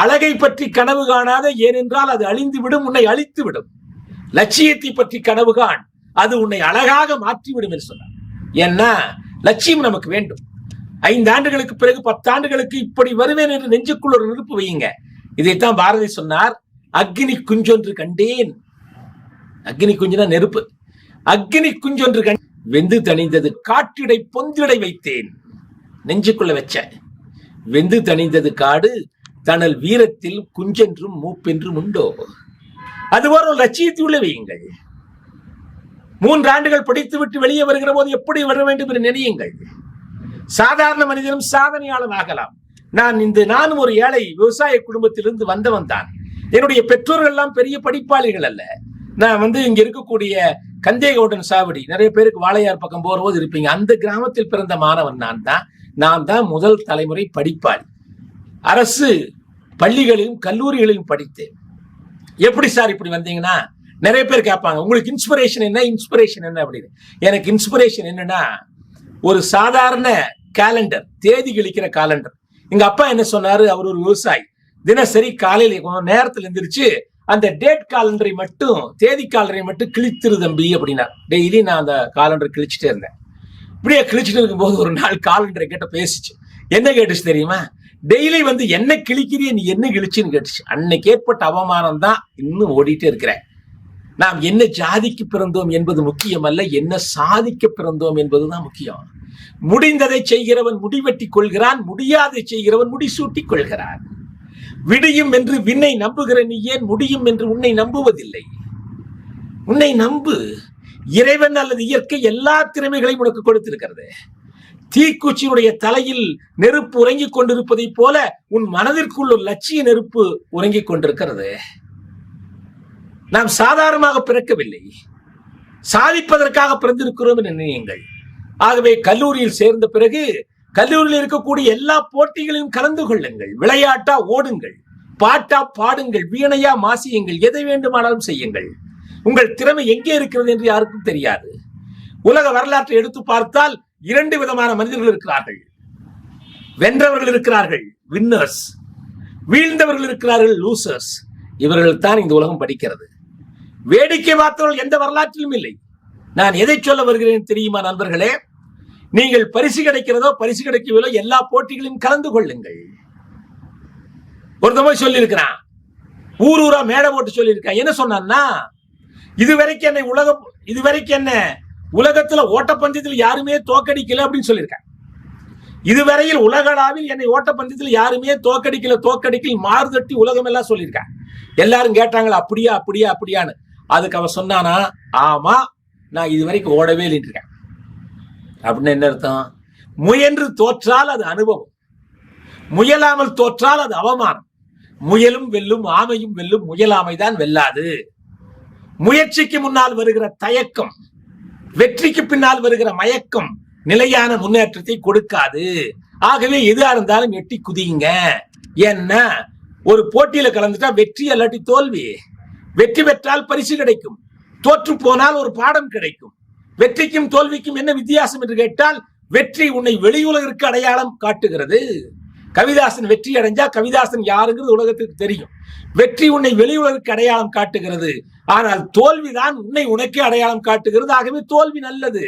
S8: அழகை பற்றி கனவு காணாத, ஏனென்றால் அது அழிந்து விடும், உன்னை அழித்து விடும். லட்சியத்தை பற்றி கனவு காண், அது உன்னை அழகாக மாற்றிவிடும் என்று சொன்னார். ஏன்னா லட்சியம் நமக்கு வேண்டும். 5 ஆண்டுகளுக்கு பிறகு 10 ஆண்டுகளுக்கு இப்படி வருவேன் என்று நெஞ்சுக்குள் ஒரு நெருப்பு வையுங்க. இதைத்தான் பாரதி சொன்னார், அக்னி குஞ்சொன்று கண்டேன். அக்னி குஞ்சுனா நெருப்பு. அக்னி குஞ்சொன்று கண் வெந்து தணிந்தது காட்டிடை பொந்திடை வைத்தேன். நெஞ்சுக்குள்ள வச்ச வெந்து தணிந்தது காடு தனல் வீரத்தில் குஞ்சென்றும் மூப்பென்றும் உண்டோ. அதுவரை ஒரு லட்சியத்தை உள்ள வையுங்கள். 3 ஆண்டுகள் படித்துவிட்டு வெளியே வருகிற போது எப்படி வர வேண்டும் என்று நினையுங்கள். சாதாரண மனிதனும் சாதனையாளன் ஆகலாம். நானும் ஒரு ஏழை விவசாய குடும்பத்திலிருந்து வந்தவன் தான். என்னுடைய பெற்றோர்கள் எல்லாம் பெரிய படிப்பாளிகள் அல்ல. நான் இங்க இருக்கக்கூடிய கந்தேகவுடன் சாவடி, நிறைய பேருக்கு வாளையார் பக்கம் போற போது இருப்பீங்க, அந்த கிராமத்தில் பிறந்த மாணவன் நான் தான் முதல் தலைமுறை படிப்பாளி. அரசு பள்ளிகளிலும் கல்லூரிகளிலும் படித்தேன். எப்படி சார் இப்படி வந்தீங்கன்னா, நிறைய பேர் கேட்பாங்க, உங்களுக்கு இன்ஸ்பிரேஷன் என்ன அப்படின்னு. எனக்கு இன்ஸ்பிரேஷன் என்னன்னா, ஒரு சாதாரண கேலண்டர், தேதி கிழிக்கிற கேலண்டர். எங்க அப்பா என்ன சொன்னாரு, அவர் ஒரு விவசாயி. தினசரி காலையில கொஞ்சம் நேரத்துல எந்திரிச்சு அந்த டேட் காலண்டரை மட்டும், தேதி காலண்டரை மட்டும் கிழித்திரு தம்பி அப்படின்னா. டெய்லி நான் அந்த காலண்டரை கிழிச்சுட்டே இருந்தேன். இப்படியே கிழிச்சுட்டு இருக்கும்போது ஒரு நாள் காலண்டரை கிட்ட பேசிச்சு. என்ன கேட்டுச்சு தெரியுமா? டெய்லி என்ன கிழிக்கிறிய, நீ என்ன கிழிச்சுன்னு கேட்டுச்சு. அன்னைக்கு ஏற்பட்ட அவமானம் தான் இன்னும் ஓடிட்டே இருக்கிறேன். நாம் என்ன ஜாதிக்கு பிறந்தோம் என்பது முக்கியம் அல்ல, என்ன சாதிக்க பிறந்தோம் என்பதுதான் முக்கியம். முடிந்ததை செய்கிறவன் முடிவெட்டி கொள்கிறான், முடியாதை செய்கிறவன் முடிசூட்டிக் கொள்கிறான். விடியும் என்று விண்ணை நம்புகிற நீ ஏன் முடியும் என்று உன்னை நம்புவதில்லை? உன்னை நம்பு. இறைவன் அல்லது இயற்கை எல்லா திறமைகளையும் உனக்கு கொடுத்திருக்கிறது. தீக்குச்சியினுடைய தலையில் நெருப்பு உறங்கிக் கொண்டிருப்பதை போல உன் மனதிற்குள் ஒரு லட்சிய நெருப்பு உறங்கிக் கொண்டிருக்கிறது. நாம் சாதாரணமாக பிறக்கவில்லை, சாதிப்பதற்காக பிறந்திருக்கிறோம் என்று நினையுங்கள். ஆகவே கல்லூரியில் சேர்ந்த பிறகு கல்லூரியில் இருக்கக்கூடிய எல்லா போட்டிகளையும் கலந்து கொள்ளுங்கள். விளையாட்டா ஓடுங்கள், பாட்டா பாடுங்கள், வீணையா மாசியுங்கள், எதை வேண்டுமானாலும் செய்யுங்கள். உங்கள் திறமை எங்கே இருக்கிறது என்று யாருக்கும் தெரியாது. உலக வரலாற்றை எடுத்து பார்த்தால் 2 விதமான மனிதர்கள் இருக்கிறார்கள். வென்றவர்கள் இருக்கிறார்கள், வின்னர்ஸ். வீழ்ந்தவர்கள் இருக்கிறார்கள், லூசர்ஸ். இவர்கள் தான் இந்த உலகம் படிக்கிறது. வேடிக்கை பார்த்தவர்கள் எந்த வரலாற்றிலும் இல்லை. நான் எதை சொல்ல வருகிறேன் தெரியுமா நண்பர்களே? நீங்கள் பரிசு கிடைக்கிறதோ பரிசு கிடைக்கவில்லை, எல்லா போட்டிகளையும் கலந்து கொள்ளுங்கள். ஒருத்தவங்க சொல்லி இருக்கிறான், ஊரா மேடை போட்டு சொல்லி இருக்கான். என்ன சொன்னான்னா, இதுவரைக்கும் என்ன உலகத்துல ஓட்டப்பந்தயத்தில் யாருமே தோக்கடிக்கல அப்படின்னு சொல்லியிருக்காங்க. இதுவரையில் உலகளவில் என்னை ஓட்டப்பந்தயத்தில் யாருமே தோக்கடிக்கல மாறுதட்டி உலகம் எல்லாம் சொல்லியிருக்காங்க. எல்லாரும் கேட்டாங்களா, அப்படியான்னு. அதுக்கு அவன் சொன்னானா, ஆமா, நான் இதுவரைக்கும் ஓடவே இல்லைன்னு. அப்படின்னு என்ன அர்த்தம்? முயன்று தோற்றால் அது அனுபவம், முயலாமல் தோற்றால் அது அவமானம். முயலும் வெல்லும், ஆமையும் வெல்லும், முயலாமைதான் வெல்லாது. முயற்சிக்கு முன்னால் வருகிற தயக்கம், வெற்றிக்கு பின்னால் வருகிற மயக்கம் நிலையான முன்னேற்றத்தை கொடுக்காது. ஆகவே எதா இருந்தாலும் எட்டி குதிங்க. ஏன்னா ஒரு போட்டியில கலந்துட்டா வெற்றி அல்லாட்டி தோல்வி. வெற்றி பெற்றால் பரிசு கிடைக்கும், தோற்று போனால் ஒரு பாடம் கிடைக்கும். வெற்றிக்கும் தோல்விக்கும் என்ன வித்தியாசம் என்று கேட்டால், வெற்றி உன்னை வெளியுலகிற்கு அடையாளம் காட்டுகிறது. கவிதாசன் வெற்றி அடைஞ்சா கவிதாசன் யாருங்கிறது உலகத்துக்கு தெரியும். வெற்றி உன்னை வெளியுலகிற்கு அடையாளம் காட்டுகிறது. ஆனால் தோல்விதான் உனக்கே அடையாளம் காட்டுகிறது. ஆகவே தோல்வி நல்லது.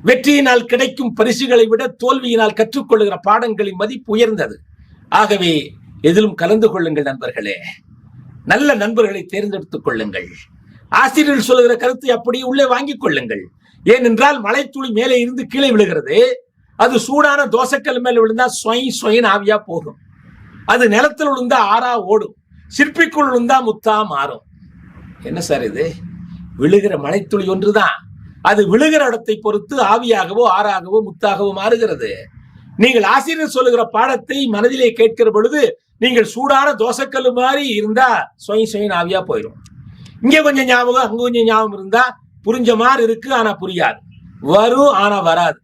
S8: வெற்றியினால் கிடைக்கும் பரிசுகளை விட தோல்வியினால் கற்றுக்கொள்ளுகிற பாடங்களின் மதிப்பு உயர்ந்தது. ஆகவே எதிலும் கலந்து கொள்ளுங்கள் நண்பர்களே. நல்ல நண்பர்களை தேர்ந்தெடுத்துக் கொள்ளுங்கள். ஆசிரியர்கள் சொல்லுகிற கருத்தை அப்படியே உள்ளே வாங்கிக் கொள்ளுங்கள். ஏனென்றால் மலைத்துளி மேலே இருந்து கீழே விழுகிறது. அது சூடான தோசைக்கல் மேல விழுந்தா சொயின் ஆவியா போகும். அது நிலத்தில் விழுந்தா ஆறா ஓடும், சிற்பிக்குள் விழுந்தா முத்தா மாறும். என்ன சார் இது? விழுகிற மலைத்துளி ஒன்றுதான். அது விழுகிற இடத்தை பொறுத்து ஆவியாகவோ ஆறாகவோ முத்தாகவோ மாறுகிறது. நீங்கள் ஆசிரியர் சொல்லுகிற பாடத்தை மனதிலே கேட்கிற பொழுது நீங்கள் சூடான தோசைக்கல் மாதிரி இருந்தா சொயின் ஆவியா போயிடும். இங்க கொஞ்சம் ஞாபகம், அங்க கொஞ்சம் ஞாபகம் இருந்தா புரிஞ்ச மாதிரி இருக்கு, ஆனா புரியாது. வரும் ஆனா வராது.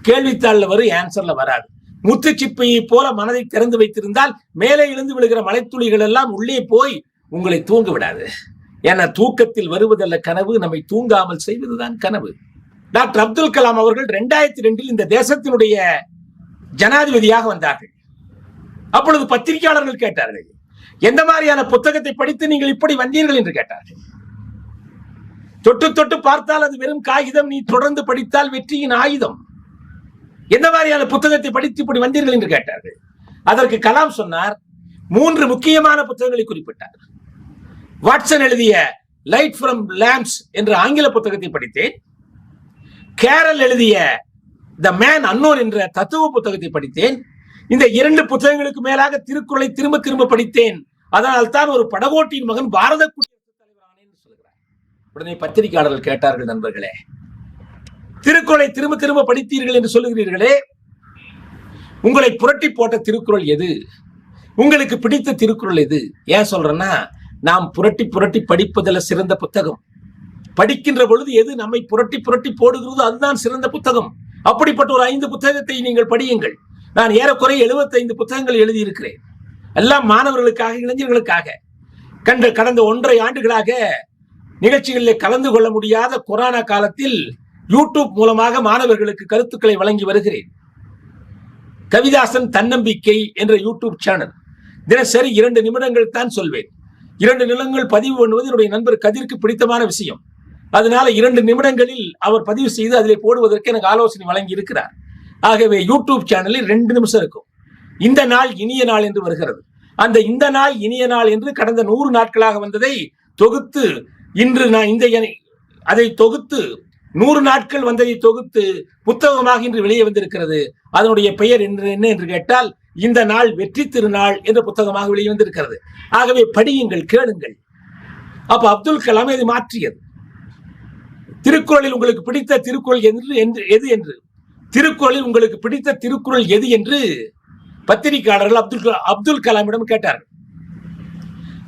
S8: கேள்வித்தாள்ல வரும், ஆன்சர்ல வராது. முத்துச்சிப்பையை போல மனதை திறந்து வைத்திருந்தால் மேலே இருந்து விழுகிற மலைத்துளிகள் எல்லாம் உள்ளே போய் உங்களை தூங்க விடாது. ஏன்னா தூக்கத்தில் வருவதல்ல கனவு, நம்மை தூங்காமல் செய்வதுதான் கனவு. டாக்டர் அப்துல் கலாம் அவர்கள் 2002 இந்த தேசத்தினுடைய ஜனாதிபதியாக வந்தார்கள். அப்பொழுது பத்திரிகையாளர்கள் கேட்டார்கள், எந்த மாதிரியான புத்தகத்தை படித்து நீங்கள் இப்படி வந்தீர்கள் என்று கேட்டார்கள். தொட்டு தொட்டு பார்த்தால் அது வெறும் காகிதம், நீ தொடர்ந்து படித்தால் வெற்றியின் ஆயுதம். எந்த மாதிரியான புத்தகத்தை படித்து இப்படி வந்தீர்கள் என்று கேட்டார்கள். அதற்கு கலாம் சொன்னார், 3 முக்கியமான புத்தகங்களை குறிப்பிட்டார். வாட்சன் எழுதிய லைட் ஃப்ரம் லேம்ப்ஸ் என்ற ஆங்கில புத்தகத்தை படித்தேன். கேரல் எழுதிய த மேன் அன்னோன் என்ற தத்துவ புத்தகத்தை படித்தேன். இந்த 2 புத்தகங்களுக்கு மேலாக திருக்குறளை திரும்ப திரும்ப படித்தேன். அதனால் தான் ஒரு படகோட்டியின் மகன் பாரத குடியரசுத் தலைவர் என்று சொல்கிறார். உடனே பத்திரிகையாளர்கள் கேட்டார்கள், நண்பர்களே, திருக்குறளை திரும்ப திரும்ப படித்தீர்கள் என்று சொல்லுகிறீர்களே, உங்களை புரட்டி போட்ட திருக்குறள் எது? உங்களுக்கு பிடித்த திருக்குறள் எது? ஏன் சொல்றேன்னா, நாம் புரட்டி புரட்டி படிப்பதில் சிறந்த புத்தகம். படிக்கின்ற பொழுது எது நம்மை புரட்டி புரட்டி போடுகிறதோ அதுதான் சிறந்த புத்தகம். அப்படிப்பட்ட ஒரு 5 புத்தகத்தை நீங்கள் படியுங்கள். நான் ஏறக்குறைய 75 புத்தகங்கள் எழுதியிருக்கிறேன். எல்லாம் மாணவர்களுக்காக, இளைஞர்களுக்காக. கடந்த 1.5 ஆண்டுகளாக நிகழ்ச்சிகளில் கலந்து கொள்ள முடியாத கொரோனா காலத்தில் யூடியூப் மூலமாக மாணவர்களுக்கு கருத்துக்களை வழங்கி வருகிறேன். கவிதாசன் தன்னம்பிக்கை என்ற யூடியூப் சேனல். தினசரி 2 நிமிடங்கள் தான் சொல்வேன். 2 நிமிடங்கள் பதிவு பண்ணுவது என்னுடைய நண்பர் கதிருக்கு பிடித்தமான விஷயம். அதனால 2 நிமிடங்களில் அவர் பதிவு செய்து அதில் போடுவதற்கு எனக்கு ஆலோசனை வழங்கி இருக்கிறார். ஆகவே யூடியூப் சேனலில் 2 நிமிஷம் இருக்கும். இந்த நாள் இனிய நாள் என்று வருகிறது. அந்த இந்த நாள் இனிய நாள் என்று கடந்த 100 நாட்களாக வந்ததை தொகுத்து இன்று நான் அதை தொகுத்து 100 நாட்கள் வந்ததை தொகுத்து புத்தகமாக இன்று வெளியே வந்திருக்கிறது. அதனுடைய பெயர் என்ன என்று கேட்டால், இந்த நாள் வெற்றி திருநாள் என்ற புத்தகமாக வெளியே வந்திருக்கிறது. ஆகவே படியுங்கள், கேளுங்கள். அப்ப அப்துல் கலாம் இதை மாற்றியது. திருக்குறளில் உங்களுக்கு பிடித்த திருக்குறள் எது என்று திருக்குறளில் உங்களுக்கு பிடித்த திருக்குறள் எது என்று பத்திரிகையாளர்கள் அப்துல் கலாமிடம் கேட்டார்கள்.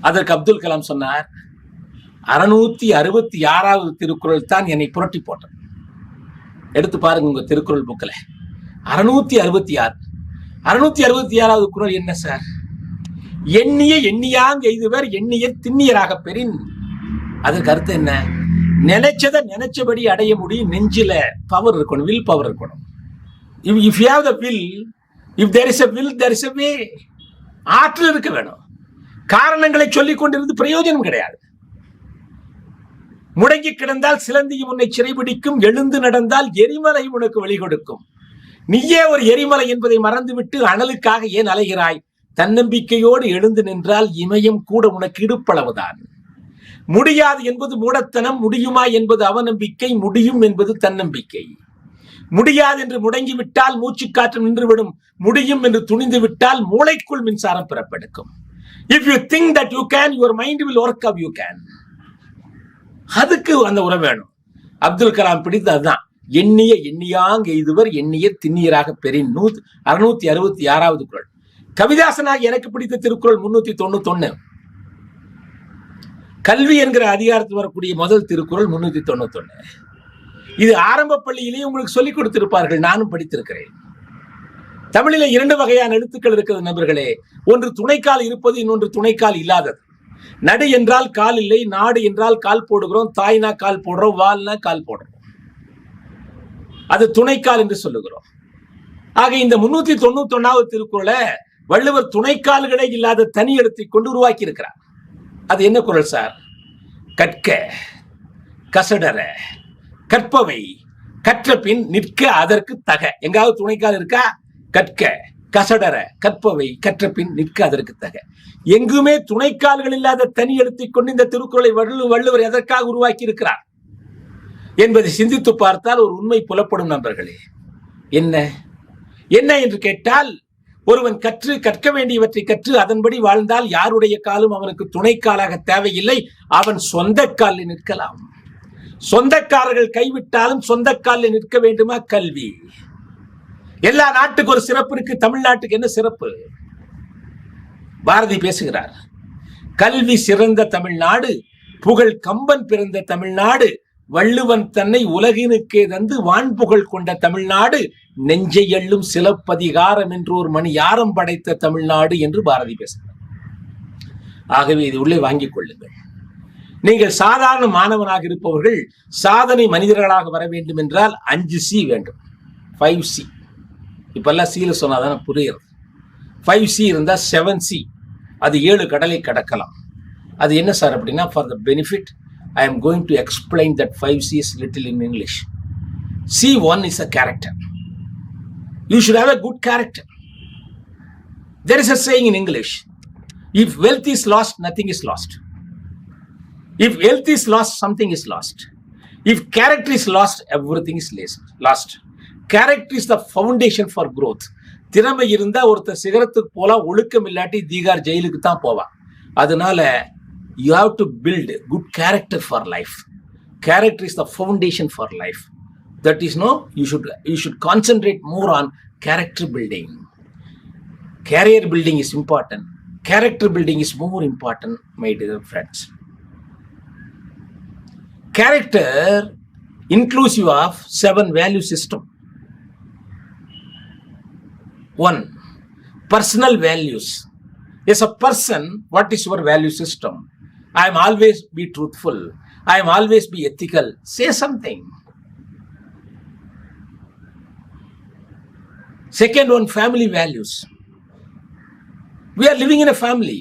S8: அதற்கு அப்துல் கலாம் சொன்னார், 666வது திருக்குறள் தான் என்னை புரட்டி போட்டது. எடுத்து பாருங்க உங்க திருக்குறள் புக்கில் 666. 666வது குறள் என்ன சார்? எண்ணிய எண்ணியாங் எய்துவர் எண்ணிய திண்ணியராக பெறின். அதற்கு அர்த்தம் என்ன? நினைச்சதை நினைச்சபடி அடைய முடியும். நெஞ்சில பவர் இருக்கணும், வில் பவர் இருக்கணும். If you have the will, if there is a will, there is a way. ஆற்றல் இருக்க வேணும். காரணங்களை சொல்லிக் கொண்டிருந்து பிரயோஜனம் கிடையாது. முடங்கி கிடந்தால் சிலந்தியும் உன்னை சிறைபிடிக்கும், எழுந்து நடந்தால் எரிமலை உனக்கு வழி கொடுக்கும். நீயே ஒரு எரிமலை என்பதை மறந்துவிட்டு அனலுக்காக ஏன் அலைகிறாய்? தன்னம்பிக்கையோடு எழுந்து நின்றால் இமயம் கூட உனக்கு இடுப்பளவுதான். முடியாது என்பது மூடத்தனம், முடியுமா என்பது அவநம்பிக்கை, முடியும் என்பது தன்னம்பிக்கை. முடியாது என்று முடங்கி விட்டால் மூச்சு காற்று நின்றுவிடும், முடியும் என்று துணிந்து விட்டால் மூளைக்குள் மின்சாரம் பிறப்பெடுக்கும். If you think that you can, your mind will work how you can. அதுக்கு அந்த உறவு வேணும். அப்துல் கலாம் பிடித்து அதுதான். எண்ணிய எண்ணியாங் எய்துவர் எண்ணிய திண்ணியராக பெறின். 666வது குறள். கவிதாசனாக எனக்கு பிடித்த திருக்குறள் 391. கல்வி என்கிற அதிகாரத்தில் வரக்கூடிய முதல் திருக்குறள் 391. இது ஆரம்ப பள்ளியிலேயே உங்களுக்கு சொல்லிக் கொடுத்திருப்பார்கள், நானும் படித்திருக்கிறேன். தமிழில 2 வகையான எழுத்துக்கள் இருக்கிறது நண்பர்களே. ஒன்று துணைக்கால் இருப்பது, இன்னொன்று துணைக்கால் இல்லாதது. நடு என்றால் கால் இல்லை, நாடு என்றால் கால் போடுகிறோம், தாய்னா கால் போடுறோம், வால்னா கால் போடுறோம். அது துணைக்கால் என்று சொல்லுகிறோம். ஆக இந்த 391வது திருக்குறளை வள்ளுவர் துணைக்கால்களே இல்லாத தனி எழுத்தை கொண்டு உருவாக்கி இருக்கிறார். அது என்ன குறள் சார்? கற்க கசடர கற்பவை கற்ற பின் நிற்க அதற்கு தக. எங்காவது துணைக்கால் இருக்கா? கற்க கசடர கற்பவை கற்ற பின் நிற்க அதற்கு தக. எங்குமே துணைக்கால்கள் இல்லாத தனி எழுத்தை கொண்டு இந்த திருக்குறளை வள்ளுவர் எதற்காக உருவாக்கி இருக்கிறார் என்பதை சிந்தித்து பார்த்தால் ஒரு உண்மை புலப்படும் நண்பர்களே. என்ன என்ன என்று கேட்டால், ஒருவன் கற்க வேண்டியவற்றை கற்று அதன்படி வாழ்ந்தால் யாருடைய காலும் அவனுக்கு துணைக்காலாக தேவையில்லை. அவன் சொந்த காலில் நிற்கலாம். சொந்தக்காரர்கள் கைவிட்டாலும் சொந்த காலில் நிற்க வேண்டுமா? கல்வி. எல்லா நாட்டுக்கு ஒரு சிறப்பு இருக்கு. தமிழ்நாட்டுக்கு என்ன சிறப்பு? பாரதி பேசுகிறார், கல்வி சிறந்த தமிழ்நாடு, புகழ் கம்பன் பிறந்த தமிழ்நாடு, வள்ளுவன் தன்னை உலகினுக்கே தந்து வான்புகழ் கொண்ட தமிழ்நாடு, நெஞ்சை எள்ளும் சிலப்பதிகாரம் என்று ஒரு மணி யாரம் படைத்த தமிழ்நாடு என்று பாரதி பேசுகிறார். ஆகவே இது உள்ளே வாங்கிக் கொள்ளுங்கள். நீங்கள் சாதாரண மாணவனாக இருப்பவர்கள் சாதனை மனிதர்களாக வர வேண்டும் என்றால் 5C வேண்டும். 5C. இப்பெல்லாம் சீல சொன்னாதான புரியுறது. 5C இருந்தா 7C, அது 7 கடலை கடக்கலாம். அது என்ன சார் அப்படின்னா, for the benefit I am going to explain that 5C's little in English. C1 is a character. You should have a good character. There is a saying in English, if wealth is lost, nothing is lost. If health is lost, something is lost. If character is lost, everything is lost. Character is the foundation for growth. திறமை இருந்தா ஒருத்தர் சிகரத்துக்கு போலாம், ஒழுக்கம் இல்லாட்டி தீகார் ஜெயிலுக்கு தான் போவான். அதனால you have to build good character for life. Character is the foundation for life. That is you should concentrate more on character building. Career building is important. Character building is more important, my dear friends. Character inclusive of 7 value system. 1. Personal values. As a person, what is your value system? I am always be truthful. I am always be ethical. Say something. Second one, family values. We are living in a family.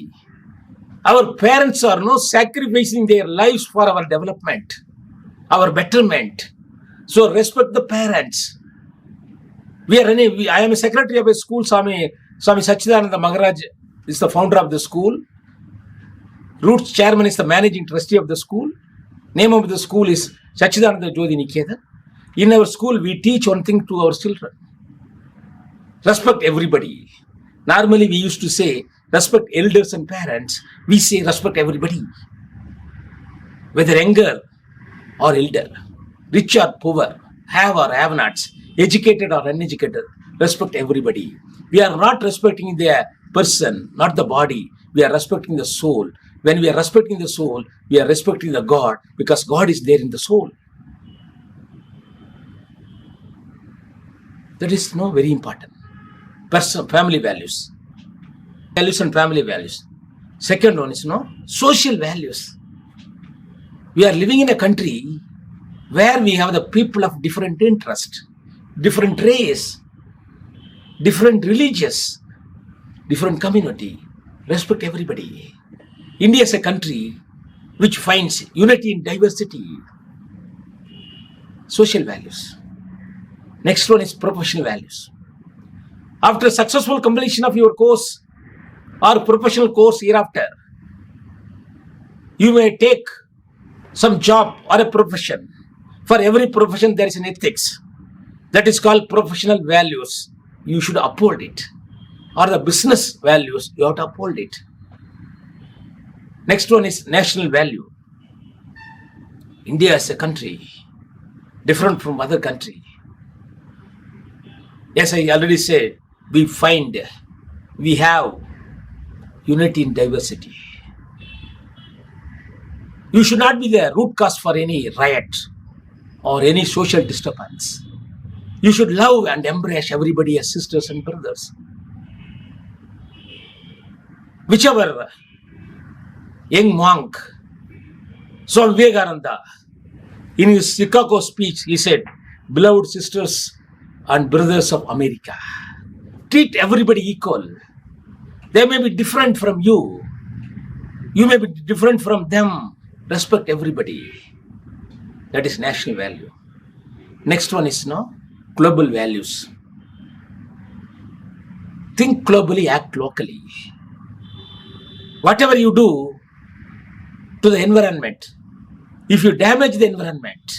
S8: Our parents are sacrificing their lives for our development, our betterment. So respect the parents. I am a secretary of a school. Swami Sachidananda Maharaj is the founder of the school. Roots chairman is the managing trustee of the school. Name of the school is Sachidananda Jyoti Niketan. In our school, we teach one thing to our children. Respect everybody. Normally, we used to say, respect elders and parents. We say, respect everybody. Whether younger or elder, rich or poor, have or have-nots, educated or uneducated, respect everybody. We are not respecting the person, not the body. We are respecting the soul. When we are respecting the soul, we are respecting the God, because God is there in the soul. That is very important. Family values. Values and family values. Second one is social values. We are living in a country where we have the people of different interest, different race, different religious, different community. Respect everybody. India is a country which finds unity in diversity. Social values. Next one is professional values. After successful completion of your course or professional course hereafter, you may take some job or a profession. For every profession, there is an ethics. That is called professional values. You should uphold it. Or the business values, you have to uphold it. Next one is national value. India is a country different from other country. Yes, I already said, we have unity in diversity. You should not be the root cause for any riot or any social disturbance. You should love and embrace everybody as sisters and brothers. Whichever young monk, Swami Vivekananda, in his Chicago speech, he said, beloved sisters and brothers of America, treat everybody equal. They may be different from you. You may be different from them. Respect everybody. That is national value. Next one is global values. Think globally, act locally. Whatever you do to the environment, if you damage the environment,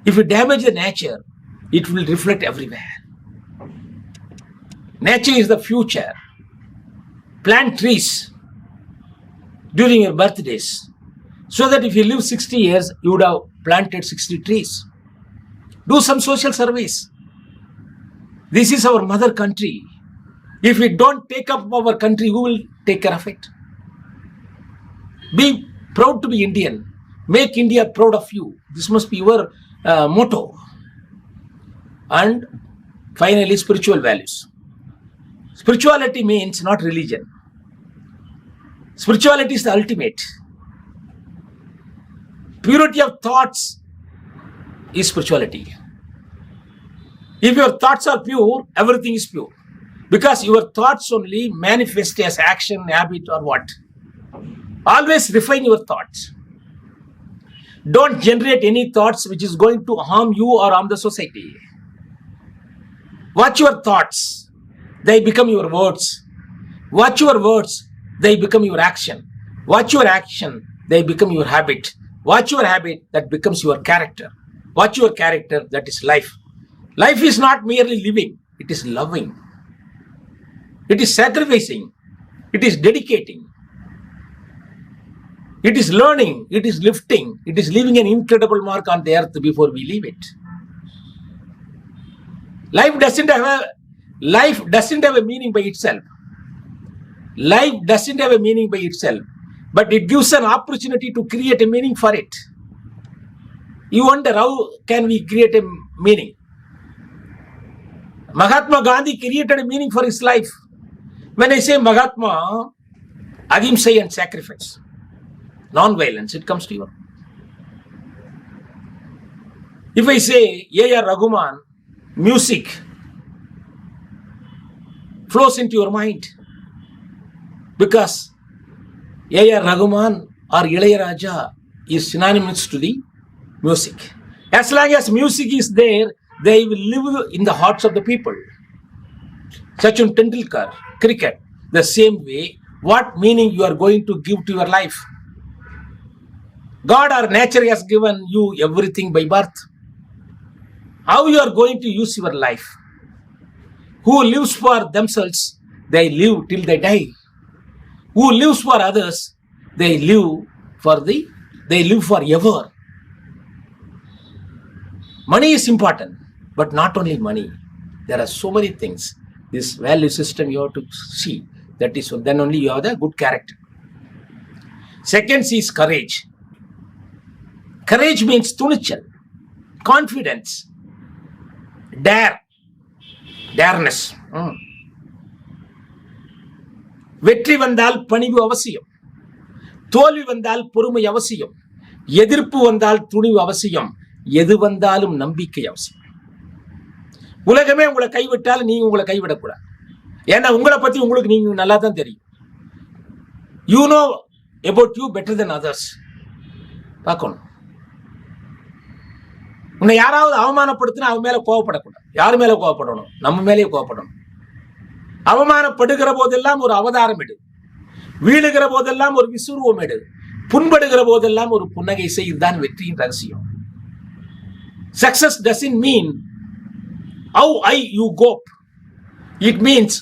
S8: if you damage the nature, it will reflect everywhere. Nature is the future. Plant trees during your birthdays, so that if you live 60 years, you would have planted 60 trees. Do some social service. This is our mother country. If we don't take up our country, who will take care of it? Be proud to be Indian. Make India proud of you. This must be your motto. And finally, spiritual values. Spirituality means not religion. Spirituality is the ultimate. Purity of thoughts is spirituality. If your thoughts are pure, everything is pure. Because your thoughts only manifest as action, habit, or what. Always refine your thoughts. Don't generate any thoughts which is going to harm you or harm the society. Watch your thoughts. They become your words. Watch your words. They become your action. Watch your action. They become your habit. Watch your habit. That becomes your character. Watch your character. That is life. Life is not merely living. It is loving. It is sacrificing. It is dedicating. It is learning. It is lifting. It is leaving an incredible mark on the earth before we leave it. Life doesn't have a meaning by itself. Life doesn't have a meaning by itself, but it gives an opportunity to create a meaning for it. You wonder how can we create a meaning? Mahatma Gandhi created a meaning for his life. When I say Mahatma, ahimsa and sacrifice, non-violence, it comes to you. If I say A.R. Rahman, music flows into your mind because A.R. Rahman or Ilayaraja is synonymous to the music. As long as music is there, they will live in the hearts of the people. Sachin Tendulkar, cricket, the same way, what meaning you are going to give to your life? God or nature has given you everything by birth. How you are going to use your life? Who lives for themselves, they live till they die. Who lives for others, they live forever. Money is important, but not only money. There are so many things. This value system you have to see. That is, then only you have the good character. Second is courage. Courage means tunichal, confidence, dareness. வெற்றி வந்தால் பணிவு அவசியம், தோல்வி வந்தால் பொறுமை அவசியம், எதிர்ப்பு வந்தால் துணிவு அவசியம், எது வந்தாலும் நம்பிக்கை அவசியம். உலகமே உங்களை கைவிட்டால் நீங்க உங்களை கைவிடக்கூடாது. ஏன்னா உங்களை பத்தி உங்களுக்கு நீங்க நல்லா தான் தெரியும். You know about you better then others. பார்க்கணும். உன்னை யாராவது அவமானப்படுத்தினா அவன் மேல கோவப்படக்கூடாது. யாரு மேல கோவப்படணும்? நம்ம மேலேயே கோவப்படணும். அவமானப்படுகிற போதெல்லாம் ஒரு அவதாரம் எடு, வீழுகிற போதெல்லாம் ஒரு விசுருவம் எடு, புண்படுகிற போதெல்லாம் ஒரு புன்னகை செய்தான் வெற்றியின் ரகசியம். Success doesn't mean how high you go up. It means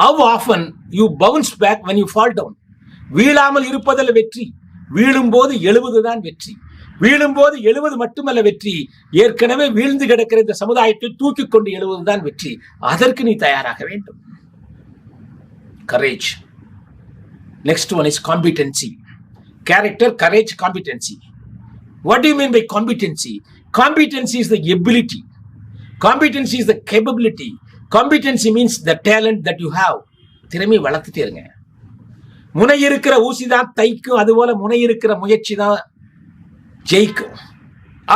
S8: how often you bounce back when you fall down. வீழாமல் இருப்பதில் வெற்றி, வீழும்போது எழுவதுதான் வெற்றி. வீழும்போது எழுவது மட்டுமல்ல வெற்றி, ஏற்கனவே வீழ்ந்து கிடக்கிற இந்த சமுதாயத்தை தூக்கி கொண்டு எழுவதுதான் வெற்றி. அதற்கு நீ தயாராக வேண்டும். Courage. Next one is competency. Character, courage, competency. What do you mean by competency? Competency is the ability. Competency is the capability. Competency means the talent that you have. திறமை வளர்த்துட்டே இருங்க. முனை இருக்கிற ஊசி தான் தைக்கும், அதுபோல முனை இருக்கிற முயற்சி தான் ஜெயிக்கும்.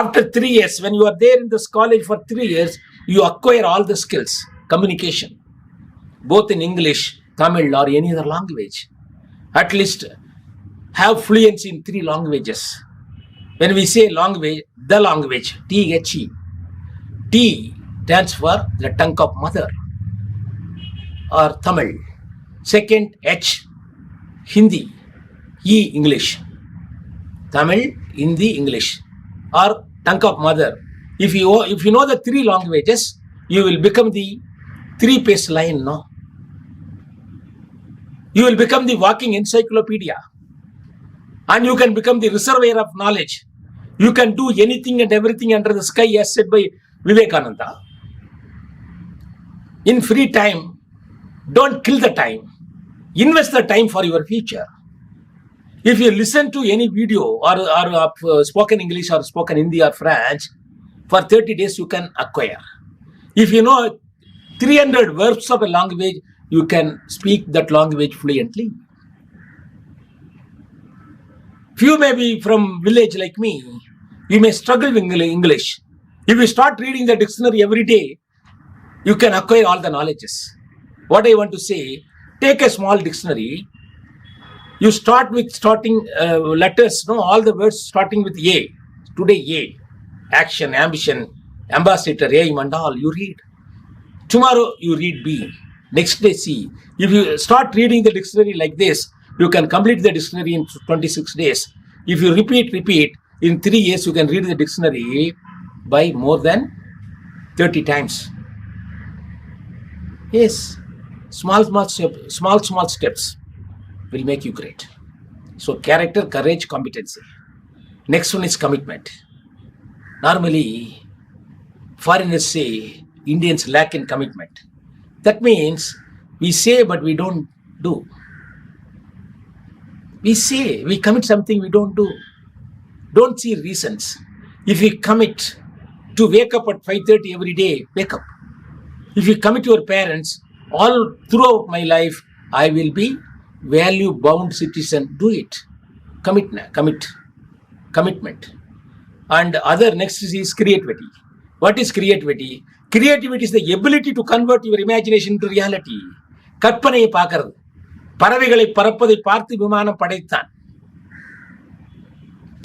S8: After 3 years, when you are there in this college for 3 years, you acquire all the skills. Communication, both in English, Tamil or any other language. At least have fluency in 3 languages. When we say language, the language, T-H-E. T stands for the tongue of mother or Tamil. Second, H, Hindi. E, English. Tamil, Hindi, English or tongue of mother. If you know the 3 languages, you will become the 3-page line, no? You will become the walking encyclopedia and you can become the reservoir of knowledge. You can do anything and everything under the sky, as said by Vivekananda. In free time, don't kill the time. Invest the time for your future. If you listen to any video or spoken English or spoken Hindi or French, for 30 days you can acquire. If you know 300 verbs of a language, you can speak that language fluently. Few may be from village like me. You may struggle with English. If you start reading the dictionary every day, you can acquire all the knowledges. What I want to say, take a small dictionary. You start with letters, no, all the words starting with A. Today A, action, ambition, ambassador, aim and all, you read. Tomorrow you read B, next day C. If you start reading the dictionary like this, you can complete the dictionary in 26 days. If you repeat, in 3 years you can read the dictionary by more than 30 times. Yes, small steps will make you great. So character, courage, competency. Next one is commitment. Normally, foreigners say Indians lack in commitment. That means we say but we don't do. We say, we commit something, we don't do. Don't see reasons. If you commit to wake up at 5:30 every day, wake up. If you commit to your parents, all throughout my life, I will be value-bound citizen. Do it. Commitment. And other next is creativity. What is creativity? Creativity is the ability to convert your imagination into reality. கற்பனையை பார்க்கிறது. பறவைகளை பறப்பதை பார்த்து விமானம் படைத்தான்.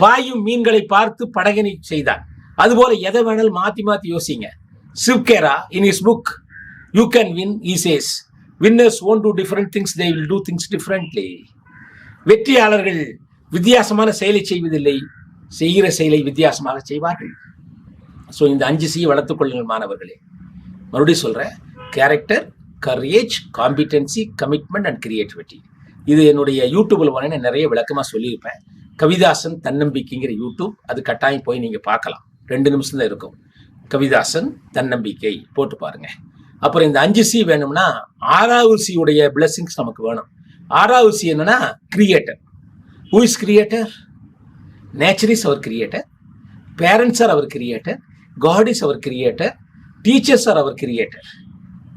S8: பாயும் மீன்களை பார்த்து படகினை செய்தான். அதுபோல எதை வேணாலும் மாத்தி யோசிங்க. சிவ்கேரா in his book You Can Win, he says, winners won't do different things, they will do things differently. வெற்றியாளர்கள் வித்தியாசமான செயலை செய்வதில்லை, செய்கிற செயலை வித்தியாசமாக செய்வார்கள். ஸோ இந்த 5 C வளர்த்துக் கொள்ளுங்கள் மாணவர்களே. மறுபடியும் சொல்றேன், character, courage, competency, commitment and creativity. இது என்னுடைய யூடியூப்ல போனேன்னு நிறைய விளக்கமா சொல்லியிருப்பேன். கவிதாசன் தன்னம்பிக்கைங்கிற யூடியூப், அது கட்டாயம் போய் நீங்க பார்க்கலாம். 2 நிமிஷம் தான் இருக்கும். கவிதாசன் தன்னம்பிக்கை போட்டு பாருங்க. அப்புறம் இந்த 5 C வேணும்னா 6வது C உடைய பிளெஸிங்ஸ் நமக்கு வேணும். 6வது C என்னன்னா creator. Who is creator? Nature is our creator. Parents are our creator. God is our creator. Teachers are our creator.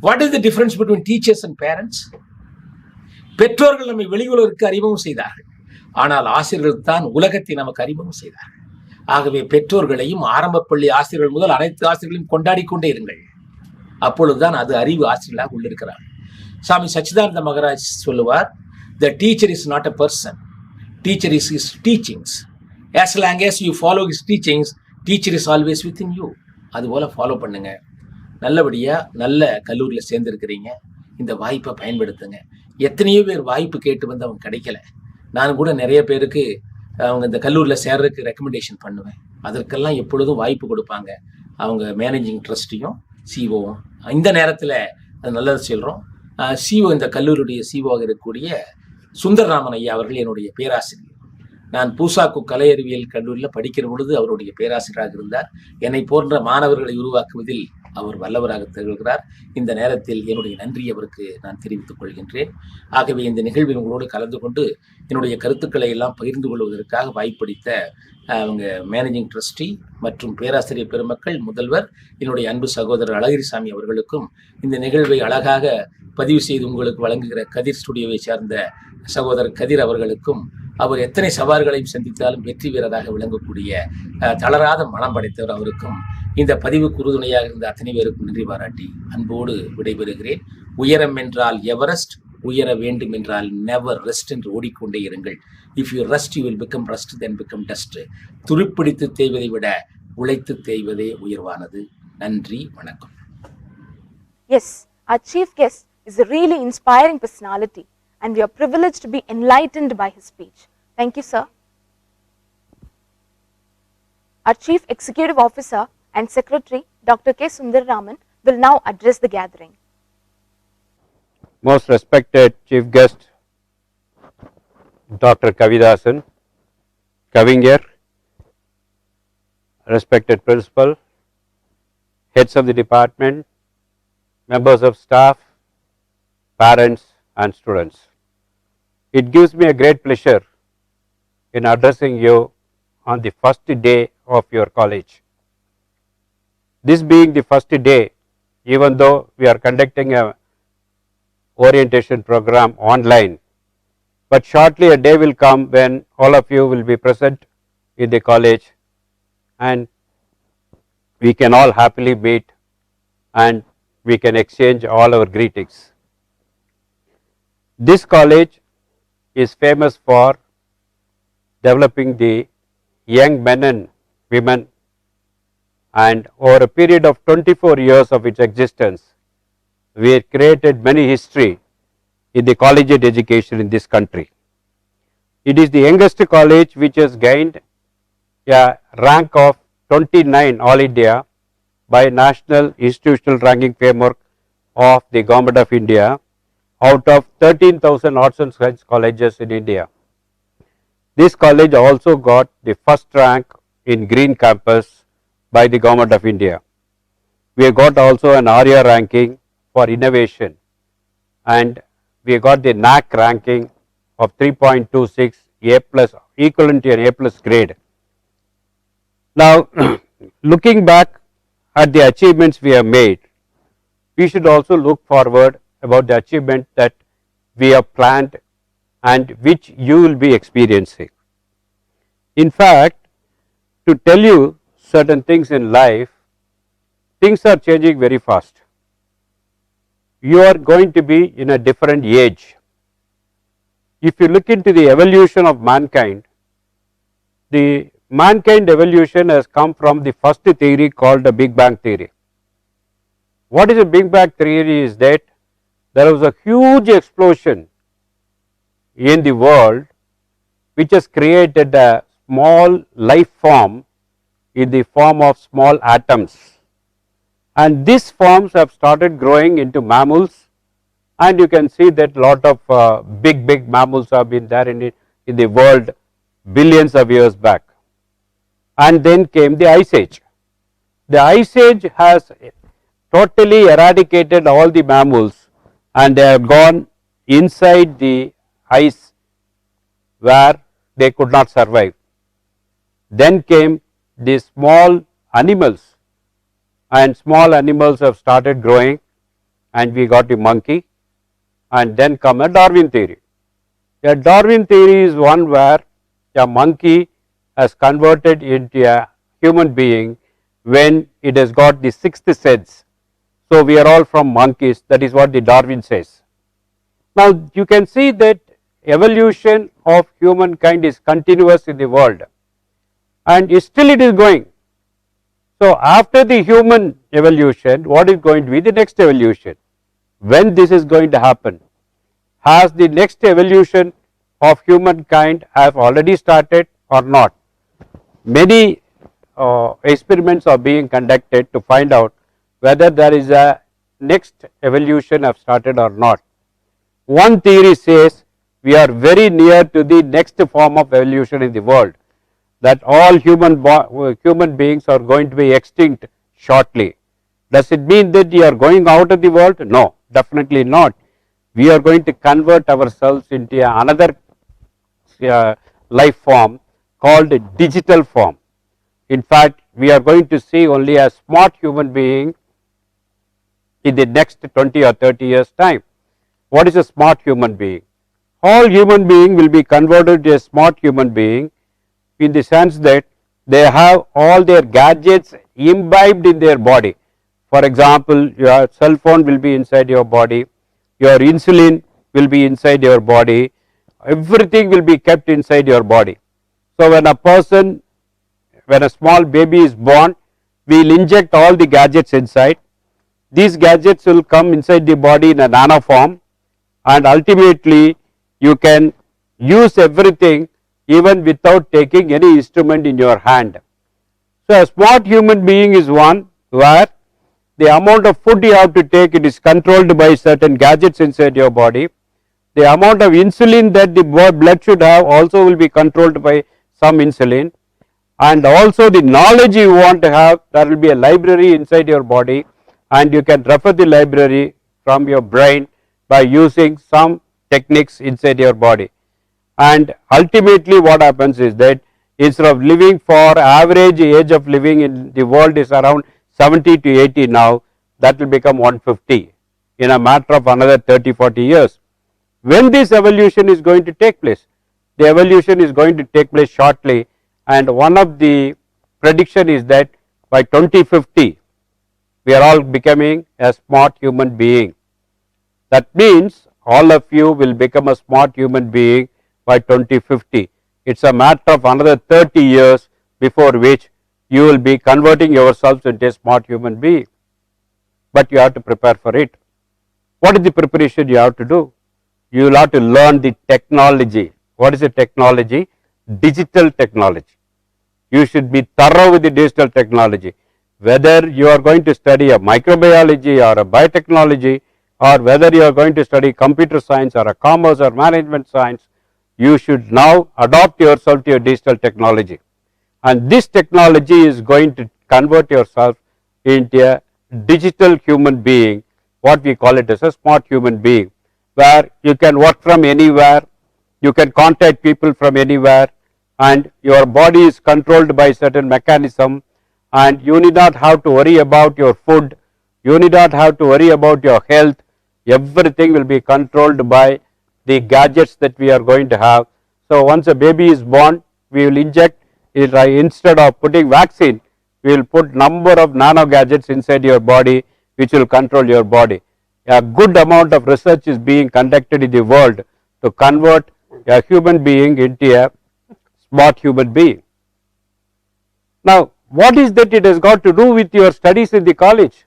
S8: What is the difference between teachers and parents? பெற்றோர்கள் நம்மை வெளி உலகிற்கு அறிமுகம் செய்தார்கள், ஆனால் ஆசிரியர்கள் தான் உலகத்தை நமக்கு அறிமுகம் செய்தார்கள். ஆகவே பெற்றோர்களையும் ஆரம்ப பள்ளி ஆசிரியர்கள் முதல் அனைத்து ஆசிரியர்களையும் கொண்டாடி கொண்டே இருங்கள். அப்பொழுதுதான் அது அறிவு ஆசிரியர்களாக உள்ளிருக்கிறார். சாமி சச்சிதானந்த மகராஜ் சொல்லுவார், the teacher is not a person, teacher is his teachings. As long as you follow his teachings, teacher is always within you. அதுபோல ஃபாலோ பண்ணுங்க. நல்லபடியா நல்ல கல்லூரியில் சேர்ந்திருக்கிறீங்க, இந்த வாய்ப்பை பயன்படுத்துங்க. எத்தனையோ பேர் வாய்ப்பு கேட்டு வந்து அவங்க கிடைக்கல. நான் கூட நிறைய பேருக்கு அவங்க இந்த கல்லூரியில் சேர்றதுக்கு ரெக்கமெண்டேஷன் பண்ணுவேன். அதற்கெல்லாம் எப்பொழுதும் வாய்ப்பு கொடுப்பாங்க அவங்க மேனேஜிங் ட்ரஸ்டியும் சிஓவும். இந்த நேரத்தில் அது நல்லது சொல்கிறோம். சிஓ, இந்த கல்லூரியுடைய சிஓவாக இருக்கக்கூடிய சுந்தரராமன் ஐயா அவர்கள் என்னுடைய பேராசிரியர். நான் பூசாக்கு கலை அறிவியல் கல்லூரியில் படிக்கிற பொழுது அவருடைய பேராசிரியராக இருந்தார். என்னை போன்ற மாணவர்களை உருவாக்குவதில் அவர் வல்லவராக திகழ்கிறார். இந்த நேரத்தில் என்னுடைய நன்றி அவருக்கு நான் தெரிவித்துக் கொள்கின்றேன். ஆகவே இந்த நிகழ்வில் உங்களோடு கலந்து கொண்டு என்னுடைய கருத்துக்களை எல்லாம் பகிர்ந்து கொள்வதற்காக வாய்ப்பளித்த அவங்க மேனேஜிங் ட்ரஸ்டி மற்றும் பேராசிரியர் பெருமக்கள், முதல்வர், என்னுடைய அன்பு சகோதரர் அழகிரிசாமி அவர்களுக்கும், இந்த நிகழ்வை அழகாக பதிவு செய்து உங்களுக்கு வழங்குகிற கதிர் ஸ்டுடியோவை சார்ந்த சகோதரர் கதிர் அவர்களுக்கும், அவர் எத்தனை சவால்களையும் சந்தித்தாலும் வெற்றி வீரராக விளங்கக்கூடிய தளராத மனம் படைத்தவர் அவருக்கும், இந்த பதிவுக்கு உறுதுணையாக இருந்த அத்தனை பேருக்கும் நன்றி பாராட்டி அன்போடு விடைபெறுகிறேன். உயரம் என்றால் எவரெஸ்ட், உயர வேண்டும் என்றால் நெவர் ரெஸ்ட் என்று ஓடிக்கொண்டே இருங்கள். If you rest you will become rust, then become dust. துருப்பிடித்து தேய்வதை விட உழைத்து தேய்வதே உயர்வானது. நன்றி, வணக்கம்.
S4: Yes, our chief guest is a really inspiring personality and we are privileged to be enlightened by his speech. Thank you, sir. Our Chief Executive Officer and Secretary, Dr. K. Sundararaman, will now address the gathering.
S9: Most respected Chief Guest, Dr. Kavidasan, Kavinger, respected Principal, Heads of the Department, members of staff, parents and students. It gives me a great pleasure in addressing you on the first day of your college. This being the first day, even though we are conducting a orientation program online, but shortly a day will come when all of you will be present in the college and we can all happily meet and we can exchange all our greetings. This college is famous for developing the young men and women, and over a period of 24 years of its existence, we have created many history in the collegiate education in this country. It is the youngest college which has gained a rank of 29 all India by National Institutional Ranking Framework of the Government of India out of 13,000 arts and science colleges in India. This college also got the first rank in Green Campus by the Government of India. We have got also an ARIA ranking for innovation, and we got the NAC ranking of 3.26 A plus, equivalent to an A plus grade. Now, looking back at the achievements we have made, we should also look forward about the achievement that we have planned and which you will be experiencing. In fact, to tell you certain things in life, things are changing very fast. You are going to be in a different age. If you look into the evolution of mankind, the mankind evolution has come from the first theory called the Big Bang theory. What is a Big Bang theory is that there was a huge explosion in the world which has created a small life form in the form of small atoms, and these forms have started growing into mammals, and you can see that lot of big mammals have been there in the world billions of years back. And then came the Ice Age. The Ice Age has totally eradicated all the mammals, and they have gone inside the ice where they could not survive. Then came the small animals, and small animals have started growing, and we got the monkey, and then come a Darwin theory. A Darwin theory is one where a monkey has converted into a human being when it has got the sixth sense. So we are all from monkeys, that is what the Darwin says. Now you can see that evolution of humankind is continuous in the world, and still it is going. So after the human evolution, what is going to be the next evolution? When this is going to happen? Has the next evolution of humankind have already started or not? Many experiments are being conducted to find out whether there is a next evolution have started or not. One theory says we are very near to the next form of evolution in the world, that all human beings are going to be extinct shortly. Does it mean that we are going out of the world? No, definitely not. We are going to convert ourselves into another life form called a digital form. In fact, we are going to see only a smart human being in the next 20 or 30 years time. What is a smart human being? All human being will be converted to a smart human being in the sense that they have all their gadgets imbibed in their body. For example, your cell phone will be inside your body, your insulin will be inside your body, everything will be kept inside your body. So when a small baby is born, we will inject all the gadgets inside. These gadgets will come inside the body in a nano form, and ultimately you can use everything even without taking any instrument in your hand. So a smart human being is one where the amount of food you have to take, it is controlled by certain gadgets inside your body. The amount of insulin that the blood should have also will be controlled by some insulin, and also the knowledge you want to have, there will be a library inside your body, and you can refer the library from your brain by using some techniques inside your body. And ultimately what happens is that instead of living for average age of living in the world is around 70 to 80 now, that will become 150 in a matter of another 30-40 years. When this evolution is going to take place? The evolution is going to take place shortly, and one of the prediction is that by 2050 we are all becoming a smart human being. That means all of you will become a smart human being by 2050. It's a matter of another 30 years before which you will be converting yourselves into a smart human being. But you have to prepare for it. What is the preparation you have to do? You will have to learn the technology. What is the technology? Digital technology. You should be thorough with the digital technology. Whether you are going to study a microbiology or a biotechnology, or whether you are going to study computer science or a commerce or management science, you should now adopt yourself to your digital technology. And this technology is going to convert yourself into a digital human being, what we call it as a smart human being, where you can work from anywhere, you can contact people from anywhere, and your body is controlled by certain mechanism, and you need not have to worry about your food, you need not have to worry about your health. Everything will be controlled by the gadgets that we are going to have. So once a baby is born, we will inject it, instead of putting vaccine, we will put number of nano gadgets inside your body which will control your body. A good amount of research is being conducted in the world to convert a human being into a smart human being. Now, what is that it has got to do with your studies in the college?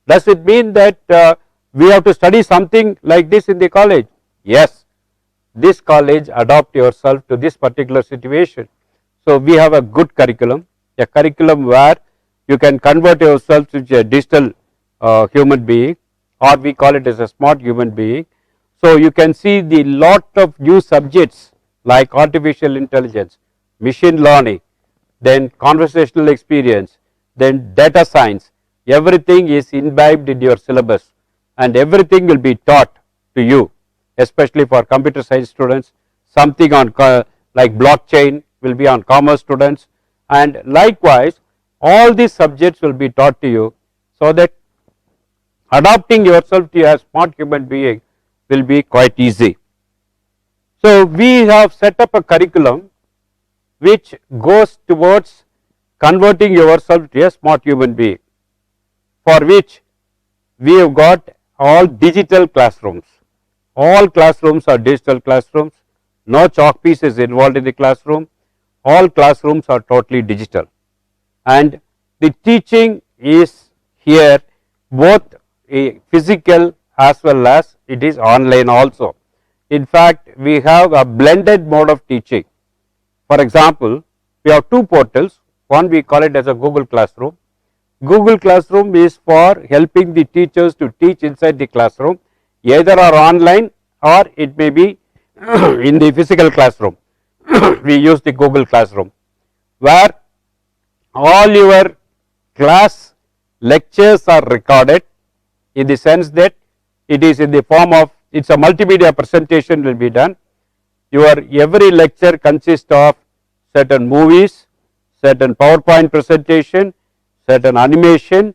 S9: Does it mean that we have to study something like this in the college? Yes, this college adopt yourself to this particular situation. So we have a good curriculum, a curriculum where you can convert yourself to a digital human being, or we call it as a smart human being. So you can see the lot of new subjects like artificial intelligence, machine learning, then conversational experience, then data science. Everything is imbibed in your syllabus, and everything will be taught to you, especially for computer science students. Something on like blockchain will be on commerce students, and likewise all these subjects will be taught to you, so that adapting yourself to a smart human being will be quite easy. So we have set up a curriculum which goes towards converting yourself to a smart human being, for which we have got all digital classrooms. All classrooms are digital classrooms. No chalk piece is involved in the classroom. All classrooms are totally digital, and the teaching is here both physical as well as it is online also. In fact, we have a blended mode of teaching. For example, we have two portals. One we call it as a Google Classroom. Google Classroom is for helping the teachers to teach inside the classroom, either or online, or it may be in the physical classroom. We use the Google Classroom, where all your class lectures are recorded, in the sense that it is in the form of, it's a multimedia presentation will be done. Your every lecture consists of certain movies, certain PowerPoint presentation, certain animation,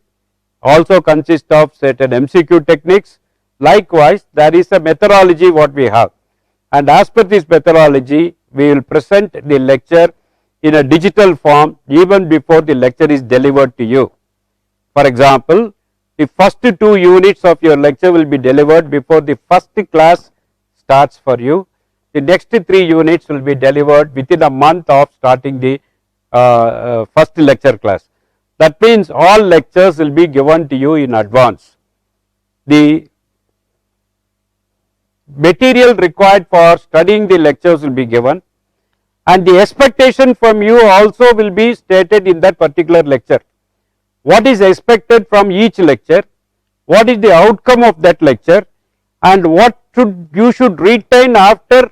S9: also consists of certain MCQ techniques. Likewise, there is a methodology what we have, and as per this methodology we will present the lecture in a digital form even before the lecture is delivered to you. For example, the first 2 units of your lecture will be delivered before the first class starts for you. The next 3 units will be delivered within a month of starting the first lecture class. That means all lectures will be given to you in advance. The material required for studying the lectures will be given, and the expectation from you also will be stated in that particular lecture. What is expected from each lecture, what is the outcome of that lecture, and what you should retain after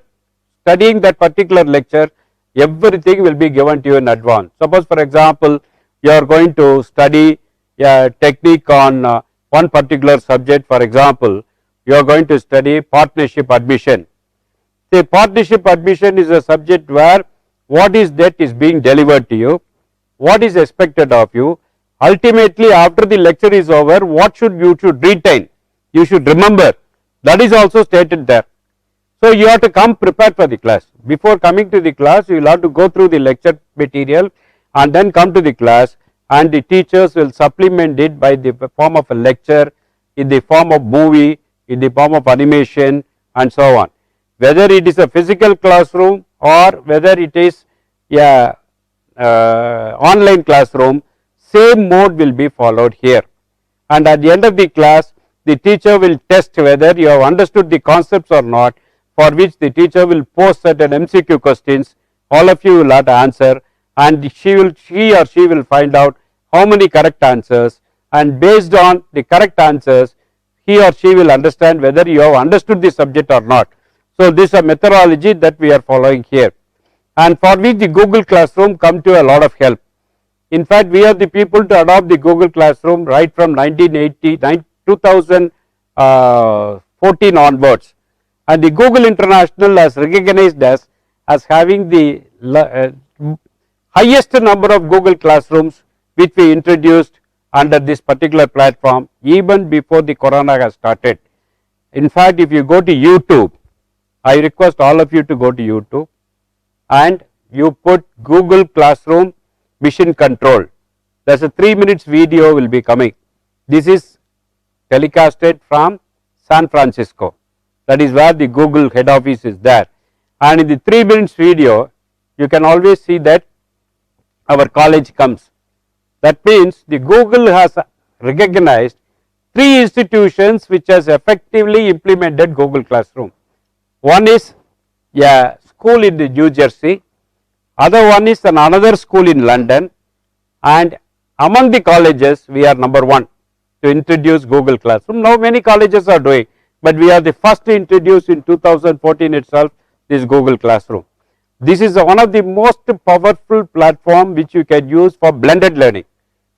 S9: studying that particular lecture. Everything will be given to you in advance. Suppose for example, you are going to study a technique on one particular subject. For example, you are going to study partnership admission. The partnership admission is a subject where what is that is being delivered to you, what is expected of you. Ultimately, after the lecture is over, what you should retain, you should remember, that is also stated there. So you have to come prepared for the class. Before coming to the class, you will have to go through the lecture material and then come to the class, and the teachers will supplement it by the form of a lecture, in the form of movie, in the form of animation and so on. Whether it is a physical classroom or whether it is a online classroom, same mode will be followed here. And at the end of the class, the teacher will test whether you have understood the concepts or not, for which the teacher will pose certain MCQ questions. All of you will have to answer, and she or she will find out how many correct answers, and based on the correct answers, he or she will understand whether you have understood the subject or not. So this is a methodology that we are following here, and for which the Google Classroom come to a lot of help. In fact, we are the people to adopt the Google Classroom right from 2014 onwards, and the Google International has recognized us as having the highest number of Google Classrooms which we introduced under this particular platform even before the corona has started. In fact, if you go to YouTube, I request all of you to go to YouTube and you put Google Classroom Mission Control. There's a 3 minutes video will be coming. This is telecasted from San Francisco. That is where the Google head office is there. And in the 3 minutes video, you can always see that our college comes. That means the Google has recognized 3 institutions which has effectively implemented Google Classroom. One is a school in the New Jersey, other one is another school in London, and among the colleges we are number 1 to introduce Google Classroom. Now many colleges are doing, but we are the first to introduce in 2014 itself this Google Classroom. This is one of the most powerful platform which you can use for blended learning.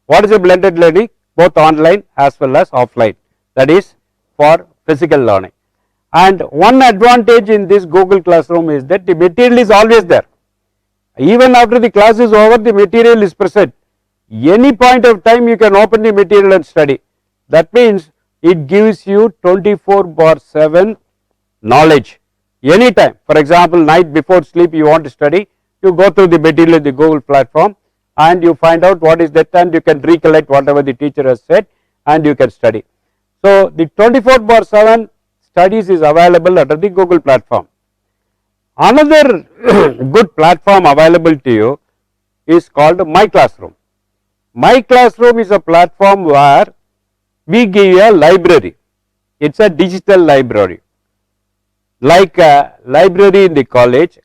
S9: What is a blended learning? Both online as well as offline, that is for physical learning. And one advantage in this Google Classroom is that the material is always there. Even after the class is over, the material is present. Any point of time you can open the material and study. That means it gives you 24/7 knowledge anytime. For example, night before sleep you want to study, you go through the material in the Google platform and you find out what is that, and you can recollect whatever the teacher has said and you can study. So the 24/7 studies is available under the Google platform. Another good platform available to you is called My Classroom. My Classroom is a platform where we give you a library. It's a digital library. Like a library in the college,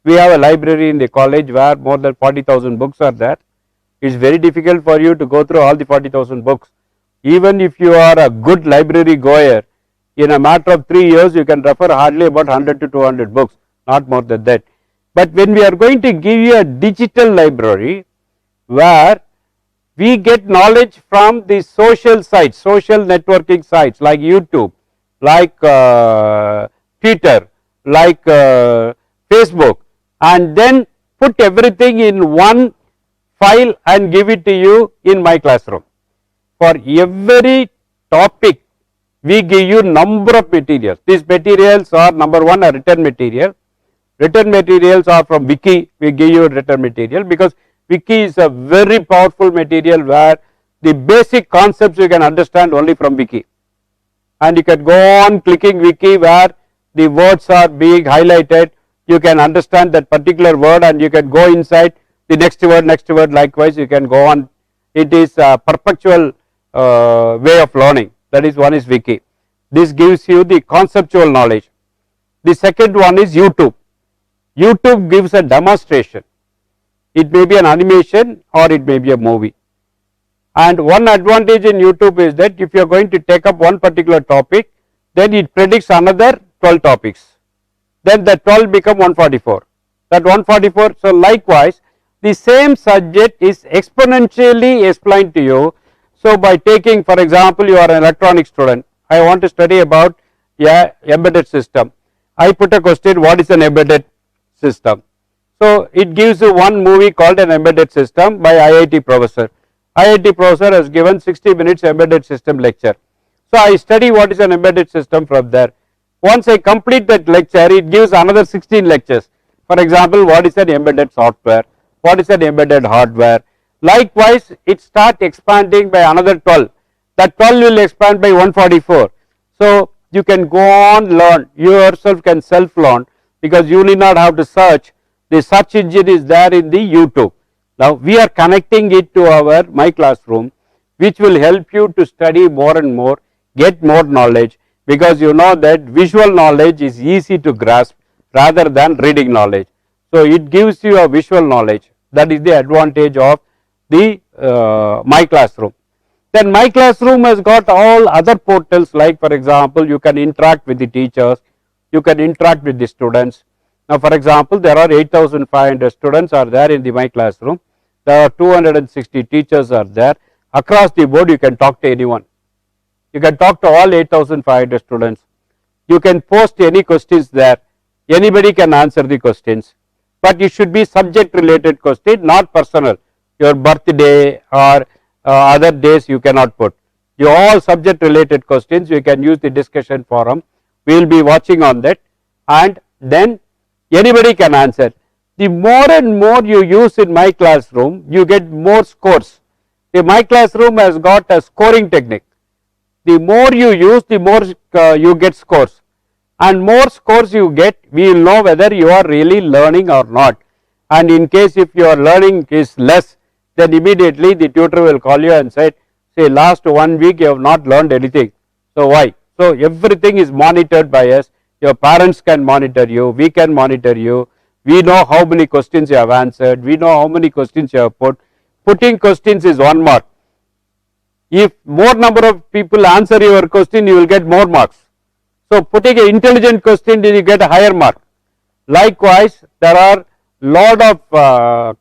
S9: we have a library in the college where more than 40,000 books are there. It's very difficult for you to go through all the 40,000 books. Even if you are a good library goer, in a matter of 3 years you can refer hardly about 100 to 200 books, not more than that. But when we are going to give you a digital library where we get knowledge from the social sites, social networking sites like YouTube, like Twitter, like Facebook, and then put everything in one file and give it to you in My Classroom. For every topic we give you number of materials. These materials are, number 1, a written material. Written materials are from Wiki. We give you written material because Wiki is a very powerful material where the basic concepts you can understand only from Wiki, and you can go on clicking Wiki where the words are being highlighted. You can understand that particular word and you can go inside the next word, likewise you can go on. It is a perpetual way of learning. That is, one is Wiki. This gives you the conceptual knowledge. The second one is YouTube. YouTube gives a demonstration. It may be an animation or it may be a movie. And one advantage in YouTube is that if you are going to take up one particular topic, then it predicts another 12 topics. Then the 12 become 144. That 144, so likewise the same subject is exponentially explained to you. So by taking, for example, you are an electronic student, I want to study about embedded system. I put a question, what is an embedded system? So it gives you one movie called an embedded system by IIT professor. IIT professor has given 60 minutes embedded system lecture. So I study what is an embedded system from there. Once I complete that lecture, it gives another 16 lectures. For example, what is an embedded software? What is an embedded hardware? Likewise, it starts expanding by another 12. That 12 will expand by 144. So you can go on learn, you yourself can self learn, because you need not have to search. The search engine is there in the YouTube. Now we are connecting it to our My Classroom, which will help you to study more and more, get more knowledge, because you know that visual knowledge is easy to grasp rather than reading knowledge. So it gives you a visual knowledge. That is the advantage of the My Classroom. Then My Classroom has got all other portals, like for example, you can interact with the teachers, you can interact with the students. Now for example, there are 8,500 students are there in the My Classroom. There are 260 teachers are there. Across the board, you can talk to anyone. You can talk to all 8,500 students. You can post any questions there. Anybody can answer the questions. But it should be subject related question, not personal. Your birthday or other days you cannot put. You all subject related questions, you can use the discussion forum. We will be watching on that, and then anybody can answer. The more and more you use in My Classroom, you get more scores. The My Classroom has got a scoring technique. The more you use, the more you get scores, and more scores you get, we will know whether you are really learning or not. And in case if your learning is less, then immediately the tutor will call you and say last 1 week you have not learned anything. So why? So everything is monitored by us. Your parents can monitor you, we can monitor you. We know how many questions you have answered, we know how many questions you have put. Putting questions is 1 mark. If more number of people answer your question, you will get more marks. So putting an intelligent question, you get a higher mark. Likewise, there are lot of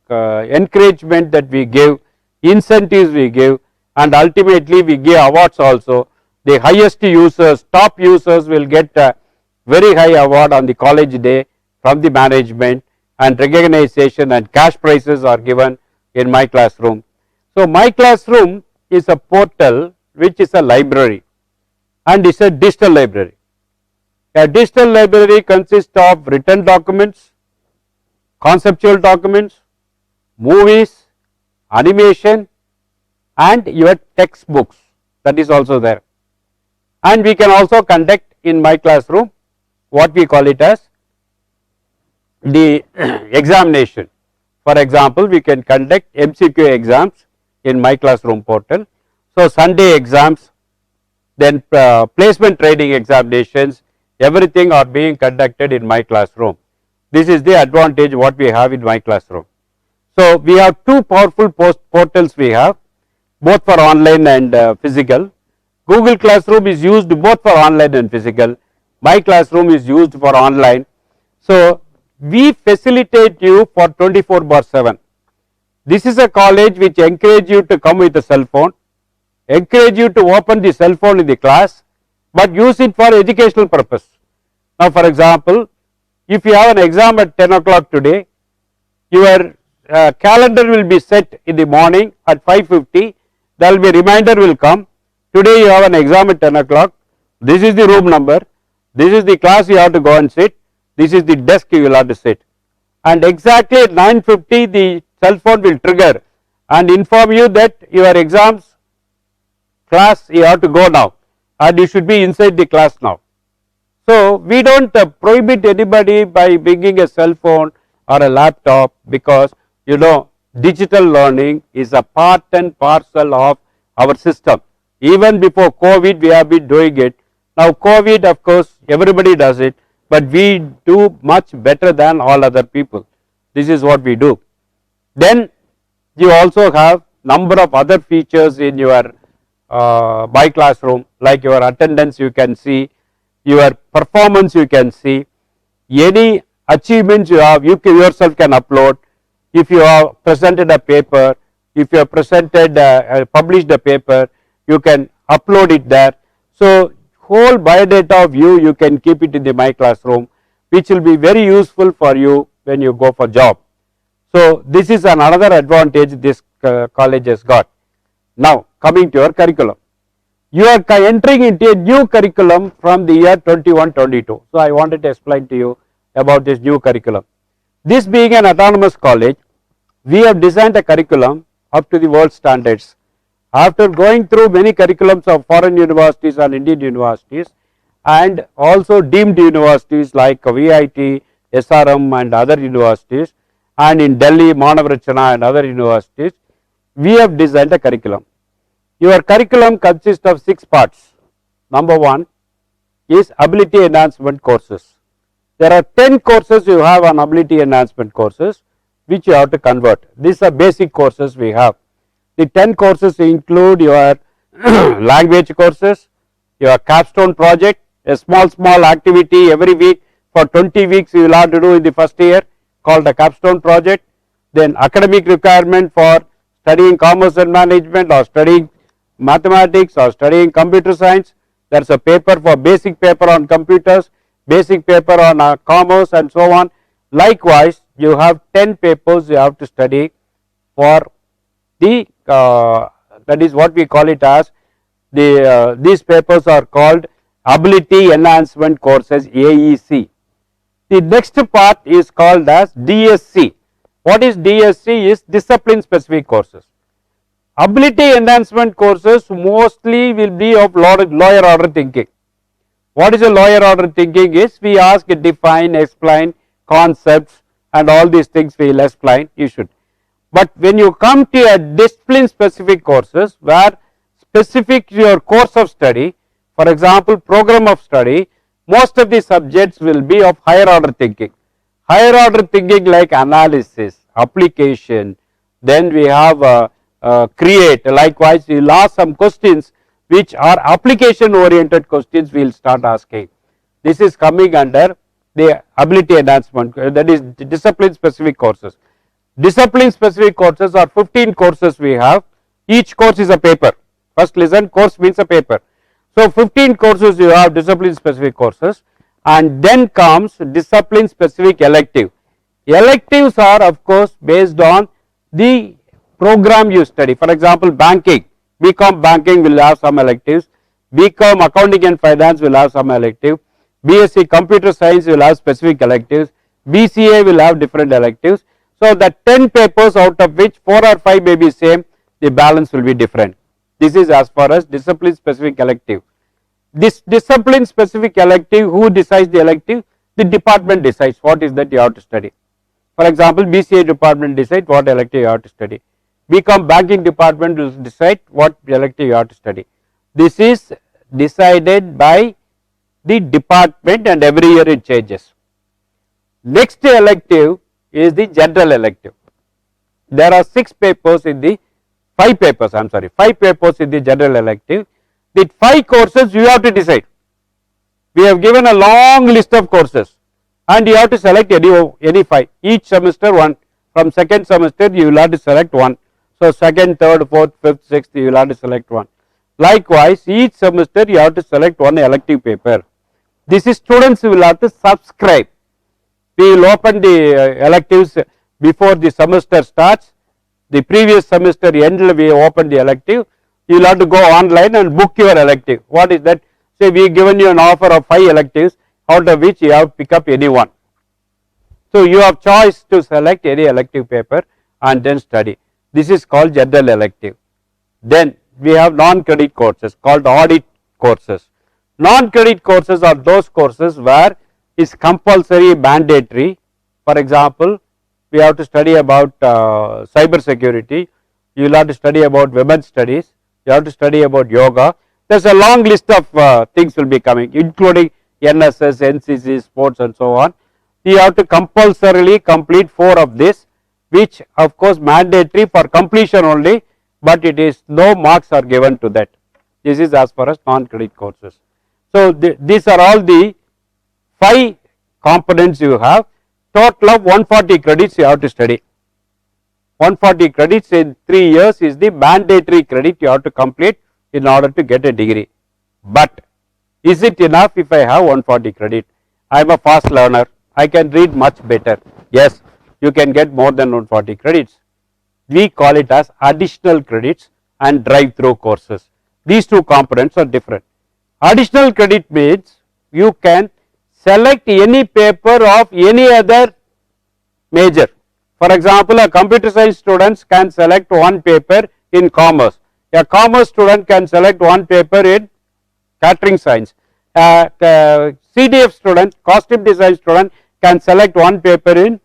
S9: encouragement that we give, incentives we give, and ultimately we give awards also. The highest users, top users will get a very high award on the college day from the management, and recognition and cash prizes are given in My Classroom. So My Classroom is a portal which is a library, and is a digital library. A digital library consists of written documents, conceptual documents, movies, animation, and your textbooks, that is also there. And we can also conduct in My Classroom what we call it as the examination. For example, we can conduct MCQ exams in My Classroom portal. So Sunday exams, then placement training examinations, everything are being conducted in My Classroom. This is the advantage what we have in My Classroom. So we have two powerful portals we have, both for online and physical. Google Classroom is used both for online and physical. My Classroom is used for online. So we facilitate you for 24/7. This is a college which encourage you to come with a cell phone, encourage you to open the cell phone in the class, but use it for educational purpose. Now for example, if you have an exam at 10 o'clock today, your calendar will be set in the morning at 5:50, there will be a reminder will come, today you have an exam at 10 o'clock, this is the room number, this is the class you have to go and sit, this is the desk you will have to sit, and exactly at 9:50 the cell phone will trigger and inform you that your exams class you have to go now, and you should be inside the class now. So we don't prohibit anybody by bringing a cell phone or a laptop, because you know digital learning is a part and parcel of our system. Even before COVID we have been doing it. Now COVID, of course everybody does it, but we do much better than all other people. This is what we do. Then you also have number of other features in your My Classroom, like your attendance you can see, your performance you can see, any achievements you have you yourself can upload. If you have presented a paper, if you have presented published a paper, you can upload it there. So whole biodata of you can keep it in the My Classroom, which will be very useful for you when you go for job. So this is another advantage this college has got. Now coming to your curriculum, you are entering into a new curriculum from the year 21-22. So I wanted to explain to you about this new curriculum. This being an autonomous college, we have designed a curriculum up to the world standards. After going through many curriculums of foreign universities and Indian universities, and also deemed universities like VIT, SRM and other universities, and in Delhi, Manavarachana and other universities, we have designed a curriculum. Your curriculum consists of 6 parts. Number 1 is ability enhancement courses. There are 10 courses you have on ability enhancement courses which you have to convert. These are basic courses we have. The 10 courses include your language courses, your capstone project, a small activity every week for 20 weeks you will have to do in the first year called the capstone project. Then academic requirement for studying commerce and management or studying mathematics or studying computer science. There is a paper for basic paper on computers, basic paper on commerce and so on. Likewise, you have 10 papers you have to study for the that is what we call it as these papers are called ability enhancement courses, AEC. The next part is called as DSC. What is DSC? Is discipline specific courses. Ability enhancement courses mostly will be of lower order thinking. What is a lower order thinking is we ask, define, explain concepts and all these things we will explain, you should. But when you come to a discipline specific courses where specific to your course of study, for example program of study, most of the subjects will be of higher order thinking. Higher order thinking like analysis, application, then we have create. Likewise we will ask some questions which are application oriented questions we will start asking. This is coming under the ability enhancement, that is discipline specific courses. Discipline specific courses are 15 courses we have. Each course is a paper. First listen, course means a paper. So 15 courses you have discipline specific courses, and then comes discipline specific elective. Electives are of course based on the program you study. For example, banking, BCom banking will have some electives, BCom accounting and finance will have some elective, BSc computer science will have specific electives, BCA will have different electives. So the 10 papers out of which 4 or 5 may be same, the balance will be different. This is as far as discipline specific elective. This discipline specific elective, who decides the elective? The department decides what is that you have to study. For example, BCA department decides what elective you have to study. BCom banking department will decide what elective you have to study. This is decided by the department and every year it changes. Next elective is the general elective. There are 6 papers in the 5 papers, I am sorry, 5 papers in the general elective. The 5 courses you have to decide. We have given a long list of courses and you have to select any 5. Each semester one. From second semester you will have to select one. So second, third, fourth, fifth, sixth you will have to select one. Likewise, each semester you have to select one elective paper. This is students who will have to subscribe. We will open the electives before the semester starts. The previous semester end we open the elective. You will have to go online and book your elective. What is that? Say we have given you an offer of 5 electives, out of which you have to pick up any one. So you have choice to select any elective paper and then study. This is called general elective. Then we have non-credit courses called audit courses. Non-credit courses are those courses where is compulsory mandatory. For example, we have to study about cyber security, you will have to study about women's studies, you have to study about yoga. There is a long list of things will be coming, including NSS, NCC, sports and so on. You have to compulsorily complete 4 of this, which of course mandatory for completion only, but it is no marks are given to that. This is as far as non-credit courses. So these are all the 5 components you have. Total of 140 credits you have to study. 140 credits in 3 years is the mandatory credit you have to complete in order to get a degree. But is it enough if I have 140 credit? I am a fast learner, I can read much better. Yes, you can get more than 140 credits. We call it as additional credits and drive-through courses. These 2 components are different. Additional credit means you can select any paper of any other major. For example, a computer science student can select one paper in commerce. A commerce student can select one paper in catering science. CDF student, costume design student can select one paper in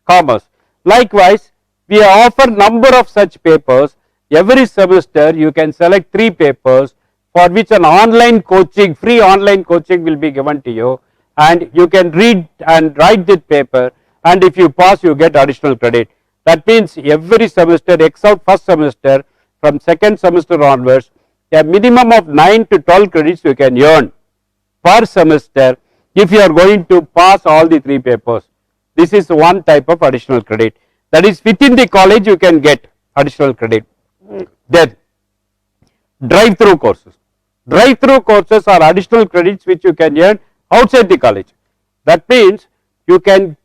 S9: commerce. Likewise, we offer number of such papers. Every semester you can select 3 papers for which an online coaching, free online coaching will be given to you, and you can read and write that paper, and if you pass you get additional credit. That means every semester except first semester, from second semester onwards, a minimum of 9 to 12 credits you can earn per semester if you are going to pass all the 3 papers. This is one type of additional credit. That is within the college you can get additional credit. Then drive-through courses. Drive-through courses are additional credits which you can earn outside the college. That means you can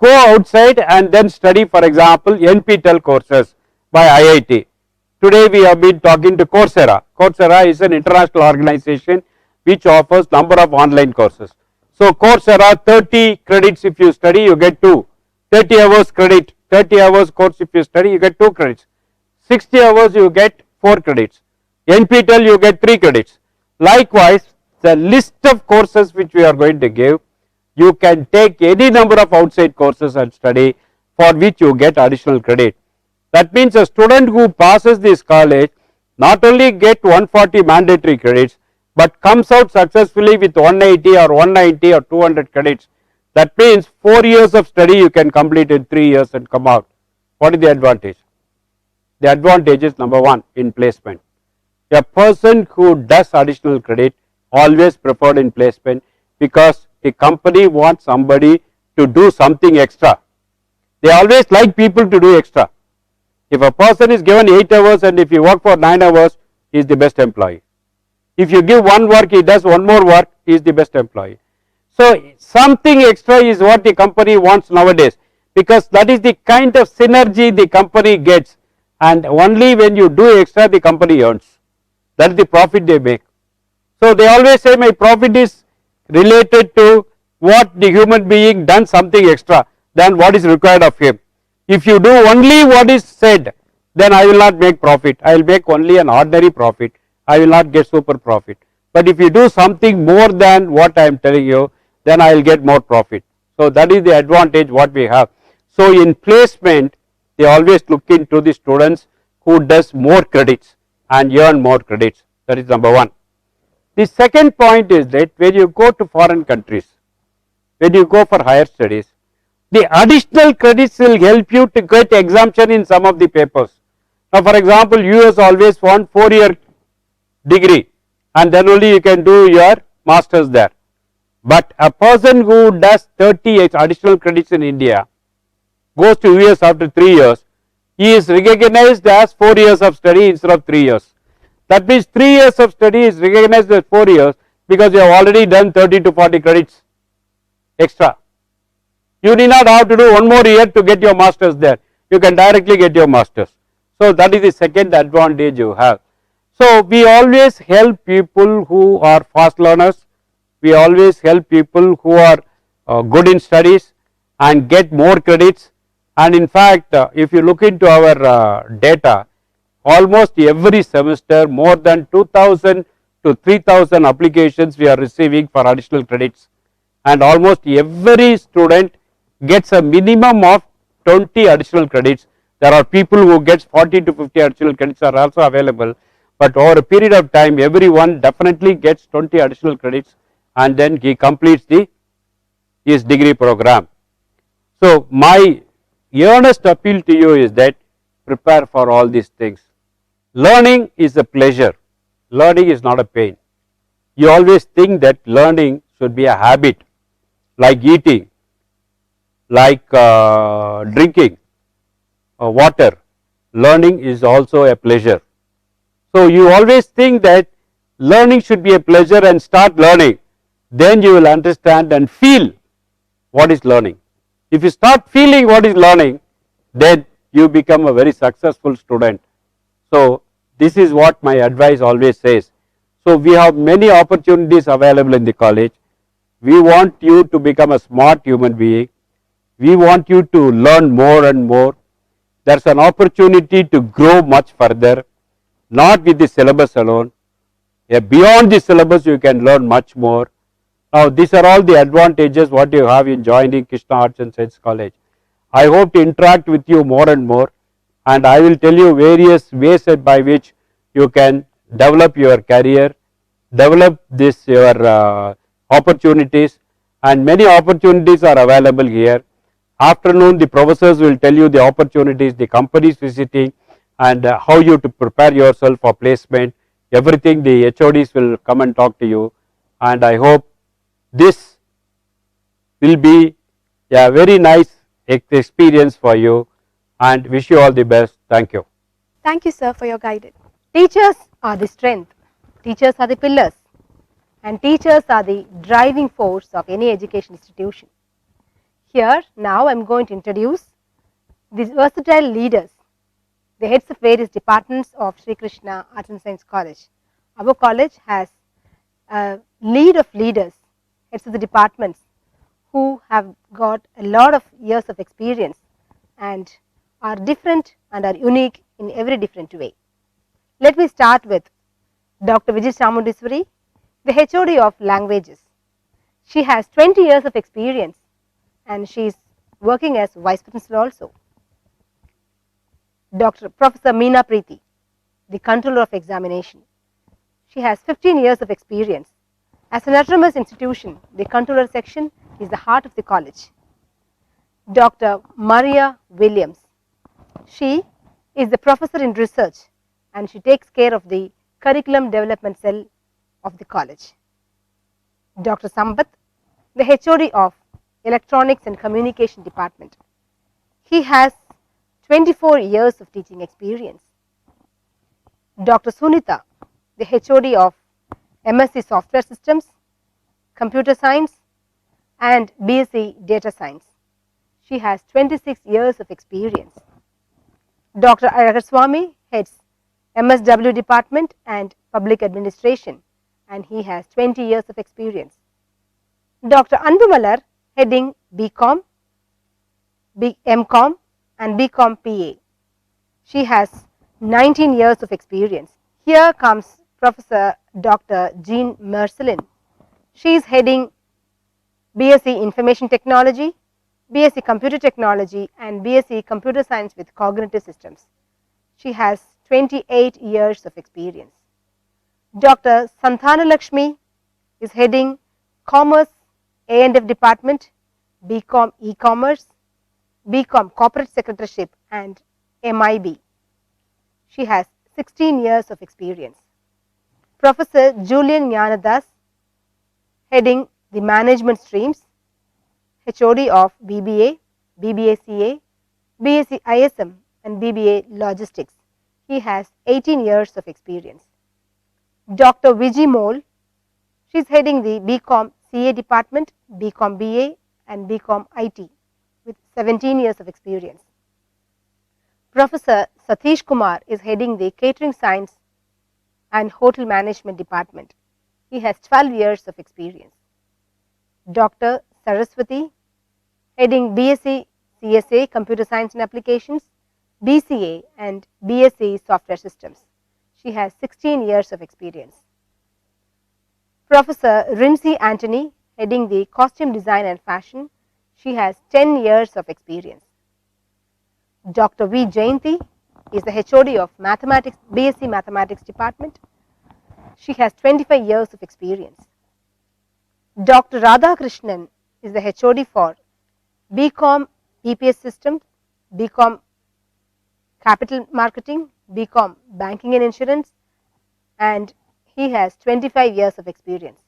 S9: go outside and then study, for example, NPTEL courses by IIT. Today we have been talking to Coursera. Coursera is an international organization which offers number of online courses. So Coursera, 30 credits if you study you get 2, 30 hours credit, 30 hours course if you study you get 2 credits, 60 hours you get 4 credits, NPTEL you get 3 credits. Likewise, the list of courses which we are going to give, you can take any number of outside courses and study for which you get additional credit. That means a student who passes this college not only get 140 mandatory credits, but comes out successfully with 180 or 190 or 200 credits. That means 4 years of study you can complete in 3 years and come out. What is the advantage? The advantage is number 1 in placement. A person who does additional credit always preferred in placement because the company wants somebody to do something extra. They always like people to do extra. If a person is given 8 hours and if you work for 9 hours, he is the best employee. If you give one work, he does one more work, he is the best employee. So something extra is what the company wants nowadays, because that is the kind of synergy the company gets, and only when you do extra the company earns. That is the profit they make. So they always say my profit is related to what the human being done something extra than what is required of him. If you do only what is said, then I will not make profit. I will make only an ordinary profit. I will not get super profit. But if you do something more than what I am telling you, then I will get more profit. So that is the advantage what we have. So in placement, they always look into the students who does more credits and earn more credits. That is number 1. The second point is that when you go to foreign countries, when you go for higher studies, the additional credits will help you to get exemption in some of the papers. Now for example, US always want 4-year degree and then only you can do your masters there. But a person who does 30 additional credits in India goes to US after 3 years, he is recognized as 4 years of study instead of 3 years. That means 3 years of study is recognized as 4 years because you have already done 30 to 40 credits extra. You need not have to do one more year to get your masters there. You can directly get your masters. So that is the second advantage you have. So we always help people who are fast learners. We always help people who are good in studies and get more credits. And in fact, if you look into our data, almost every semester more than 2000 to 3000 applications we are receiving for additional credits, and almost every student gets a minimum of 20 additional credits. There are people who gets 40 to 50 additional credits are also available, but over a period of time everyone definitely gets 20 additional credits and then he completes his degree program. So my earnest appeal to you is that prepare for all these things. Learning is a pleasure, learning is not a pain. You always think that learning should be a habit, like eating, like drinking water. Learning is also a pleasure. So you always think that learning should be a pleasure and start learning, then you will understand and feel what is learning. If you start feeling what is learning, then you become a very successful student. So this is what my advice always says. So we have many opportunities available in the college. We want you to become a smart human being. We want you to learn more and more. There is an opportunity to grow much further, not with the syllabus alone. Beyond the syllabus, you can learn much more. Now, these are all the advantages what you have in joining Krishna Arts and Science College. I hope to interact with you more and more, and I will tell you various ways by which you can develop your career, develop this your opportunities, and many opportunities are available here. Afternoon, the professors will tell you the opportunities, the companies visiting, and how you to prepare yourself for placement. Everything the HODs will come and talk to you, and I hope this will be a very nice experience for you, and wish you all the best. Thank you.
S2: Thank you, sir, for your guidance.
S5: Teachers are the strength, teachers are the pillars, and teachers are the driving force of any education institution. Here, now I am going to introduce these versatile leaders, the heads of various departments of Sri Krishna Arts and Science College. Our college has a lead of leaders, heads of the departments, who have got a lot of years of experience and are different and are unique in every different way. Let me start with Dr. Vijay Chamundiswari, the HOD of languages. She has 20 years of experience and she is working as vice principal also. Dr. Professor Meena Preeti, the controller of examination. She has 15 years of experience. As an autonomous institution, the controller section is the heart of the college. Dr. Maria Williams, she is the professor in research and she takes care of the curriculum development cell of the college. Dr. Sambat, the HOD of electronics and communication department. He has 24 years of teaching experience. Dr. Sunita, the HOD of MSc Software Systems, Computer Science and BSc Data Science. She has 26 years of experience. Dr. Aragaswamy heads MSW Department and Public Administration and he has 20 years of experience. Dr. Anbumalar heading BCom, MCom and BCom PA. She has 19 years of experience. Here comes Professor Dr. Jean Mercelin. She is heading BSc Information Technology, BSc Computer Technology and BSc Computer Science with Cognitive Systems. She has 28 years of experience. Dr. Santana Lakshmi is heading Commerce A&F Department, BCom E-Commerce, BCom Corporate Secretaryship and MIB. She has 16 years of experience. Professor Julian Jnanadas heading the management streams, HOD of BBA, BBA-CA, BSc ISM and BBA Logistics. He has 18 years of experience. Dr. Vijay Mole, she is heading the BCom CA department, BCom BA and BCom IT with 17 years of experience. Professor Satish Kumar is heading the Catering Science and Hotel Management department. He has 12 years of experience. Dr. Saraswati heading BSc CSA Computer Science and Applications, BCA and BSc Software Systems. She has 16 years of experience. Professor Rincy Anthony heading the Costume Design and Fashion. She has 10 years of experience. Dr. V. Jayanti is the HOD of Mathematics, BSc Mathematics department. She has 25 years of experience. Dr. Radha Krishnan is the HOD for BCom EPS Systems, BCom Capital Marketing, BCom Banking and Insurance and he has 25 years of experience.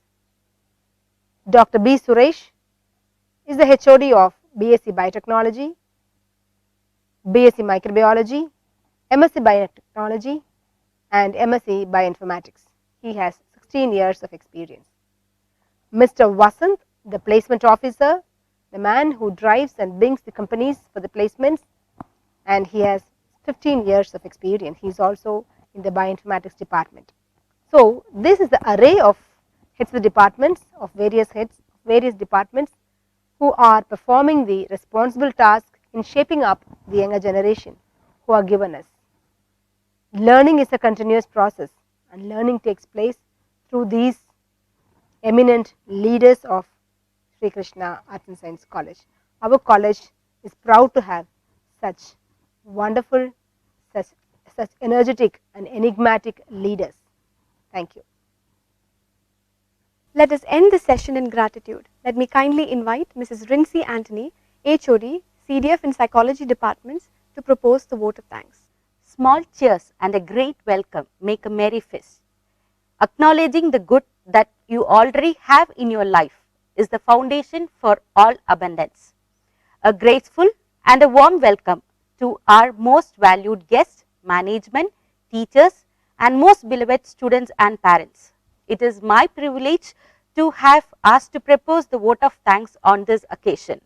S5: Dr. B. Suresh is the HOD of BSc Biotechnology, BSc Microbiology, MSc Biotechnology and MSc Bioinformatics. He has 16 years of experience. Mr. Vasant, the placement officer, the man who drives and brings the companies for the placements and he has 15 years of experience. He is also in the Bioinformatics department. So, this is the array of heads of the departments of various heads, various departments who are performing the responsible task in shaping up the younger generation who are given us. Learning is a continuous process and learning takes place through these eminent leaders of Sri Krishna Arts and Science College. Our college is proud to have such wonderful, such energetic and enigmatic leaders. Thank you.
S2: Let us end the session in gratitude. Let me kindly invite Mrs. Rincy Anthony, HOD, CDF and Psychology Departments, to propose the vote of thanks.
S10: Small cheers and a great welcome make a merry fist. Acknowledging the good that you already have in your life is the foundation for all abundance. A graceful and a warm welcome to our most valued guests, management, teachers, and most beloved students and parents. It is my privilege to have asked to propose the vote of thanks on this occasion.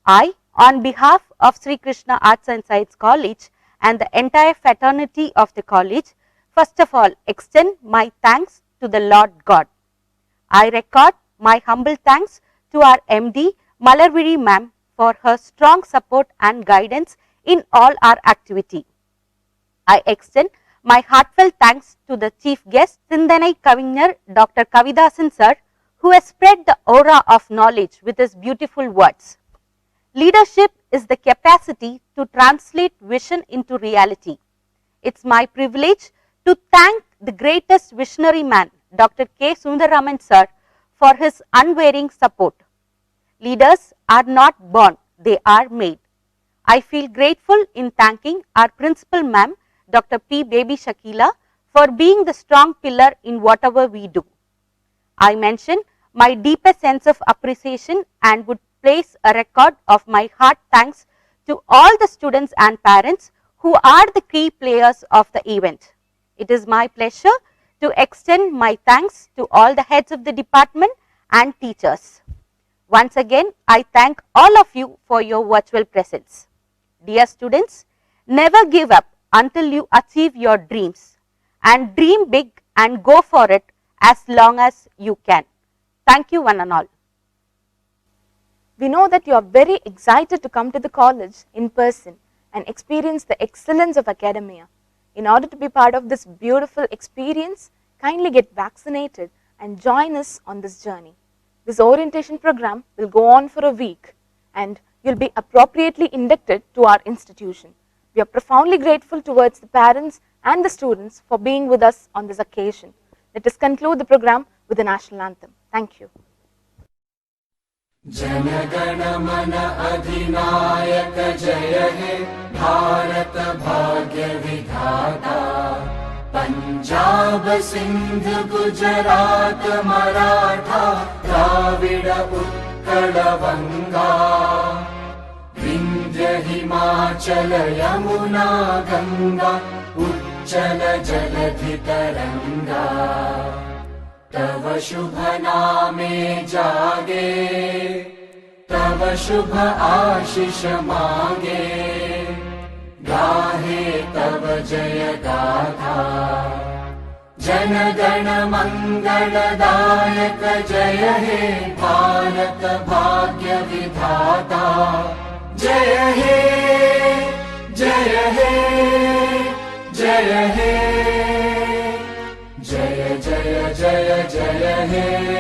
S10: I, on behalf of Sri Krishna Arts and Science College and the entire fraternity of the college, first of all extend my thanks to the Lord God. I record my humble thanks to our MD Malarviri ma'am for her strong support and guidance in all our activity. I extend my heartfelt thanks to the chief guest Sindhanai Kavinyar Dr. Kavidasan sir, who has spread the aura of knowledge with his beautiful words. Leadership is the capacity to translate vision into reality. It's my privilege to thank the greatest visionary man, Dr. K. Sundaraman sir, for his unwavering support. Leaders are not born, they are made. I feel grateful in thanking our principal ma'am, Dr. P. Baby Shakila, for being the strong pillar in whatever we do. I mention my deepest sense of appreciation and would place a record of my heart thanks to all the students and parents who are the key players of the event. It is my pleasure to extend my thanks to all the heads of the department and teachers. Once again, I thank all of you for your virtual presence. Dear students, never give up until you achieve your dreams, and dream big and go for it as long as you can. Thank you one and all.
S4: We know that you are very excited to come to the college in person and experience the excellence of academia. In order to be part of this beautiful experience, kindly get vaccinated and join us on this journey. This orientation program will go on for a week and you'll be appropriately inducted to our institution. We are profoundly grateful towards the parents and the students for being with us on this occasion. Let us conclude the program with the national anthem. Thank you.
S1: जनगण मन अधिनायक जय हे भारत भाग्य विधाता पंजाब सिंध गुजरात मराठा द्राविड उत्कल बंगा विंध्य हिमाचल यमुना गंगा उच्चल जलधि तरंगा तव शुभ नामे जागे तव शुभ आशीष मांगे गाहे तव जय गाथा जन गण मंगलदायक जय हे भारत भाग्य विधाता जय हे जय हे जय हे जय जय जय जय हे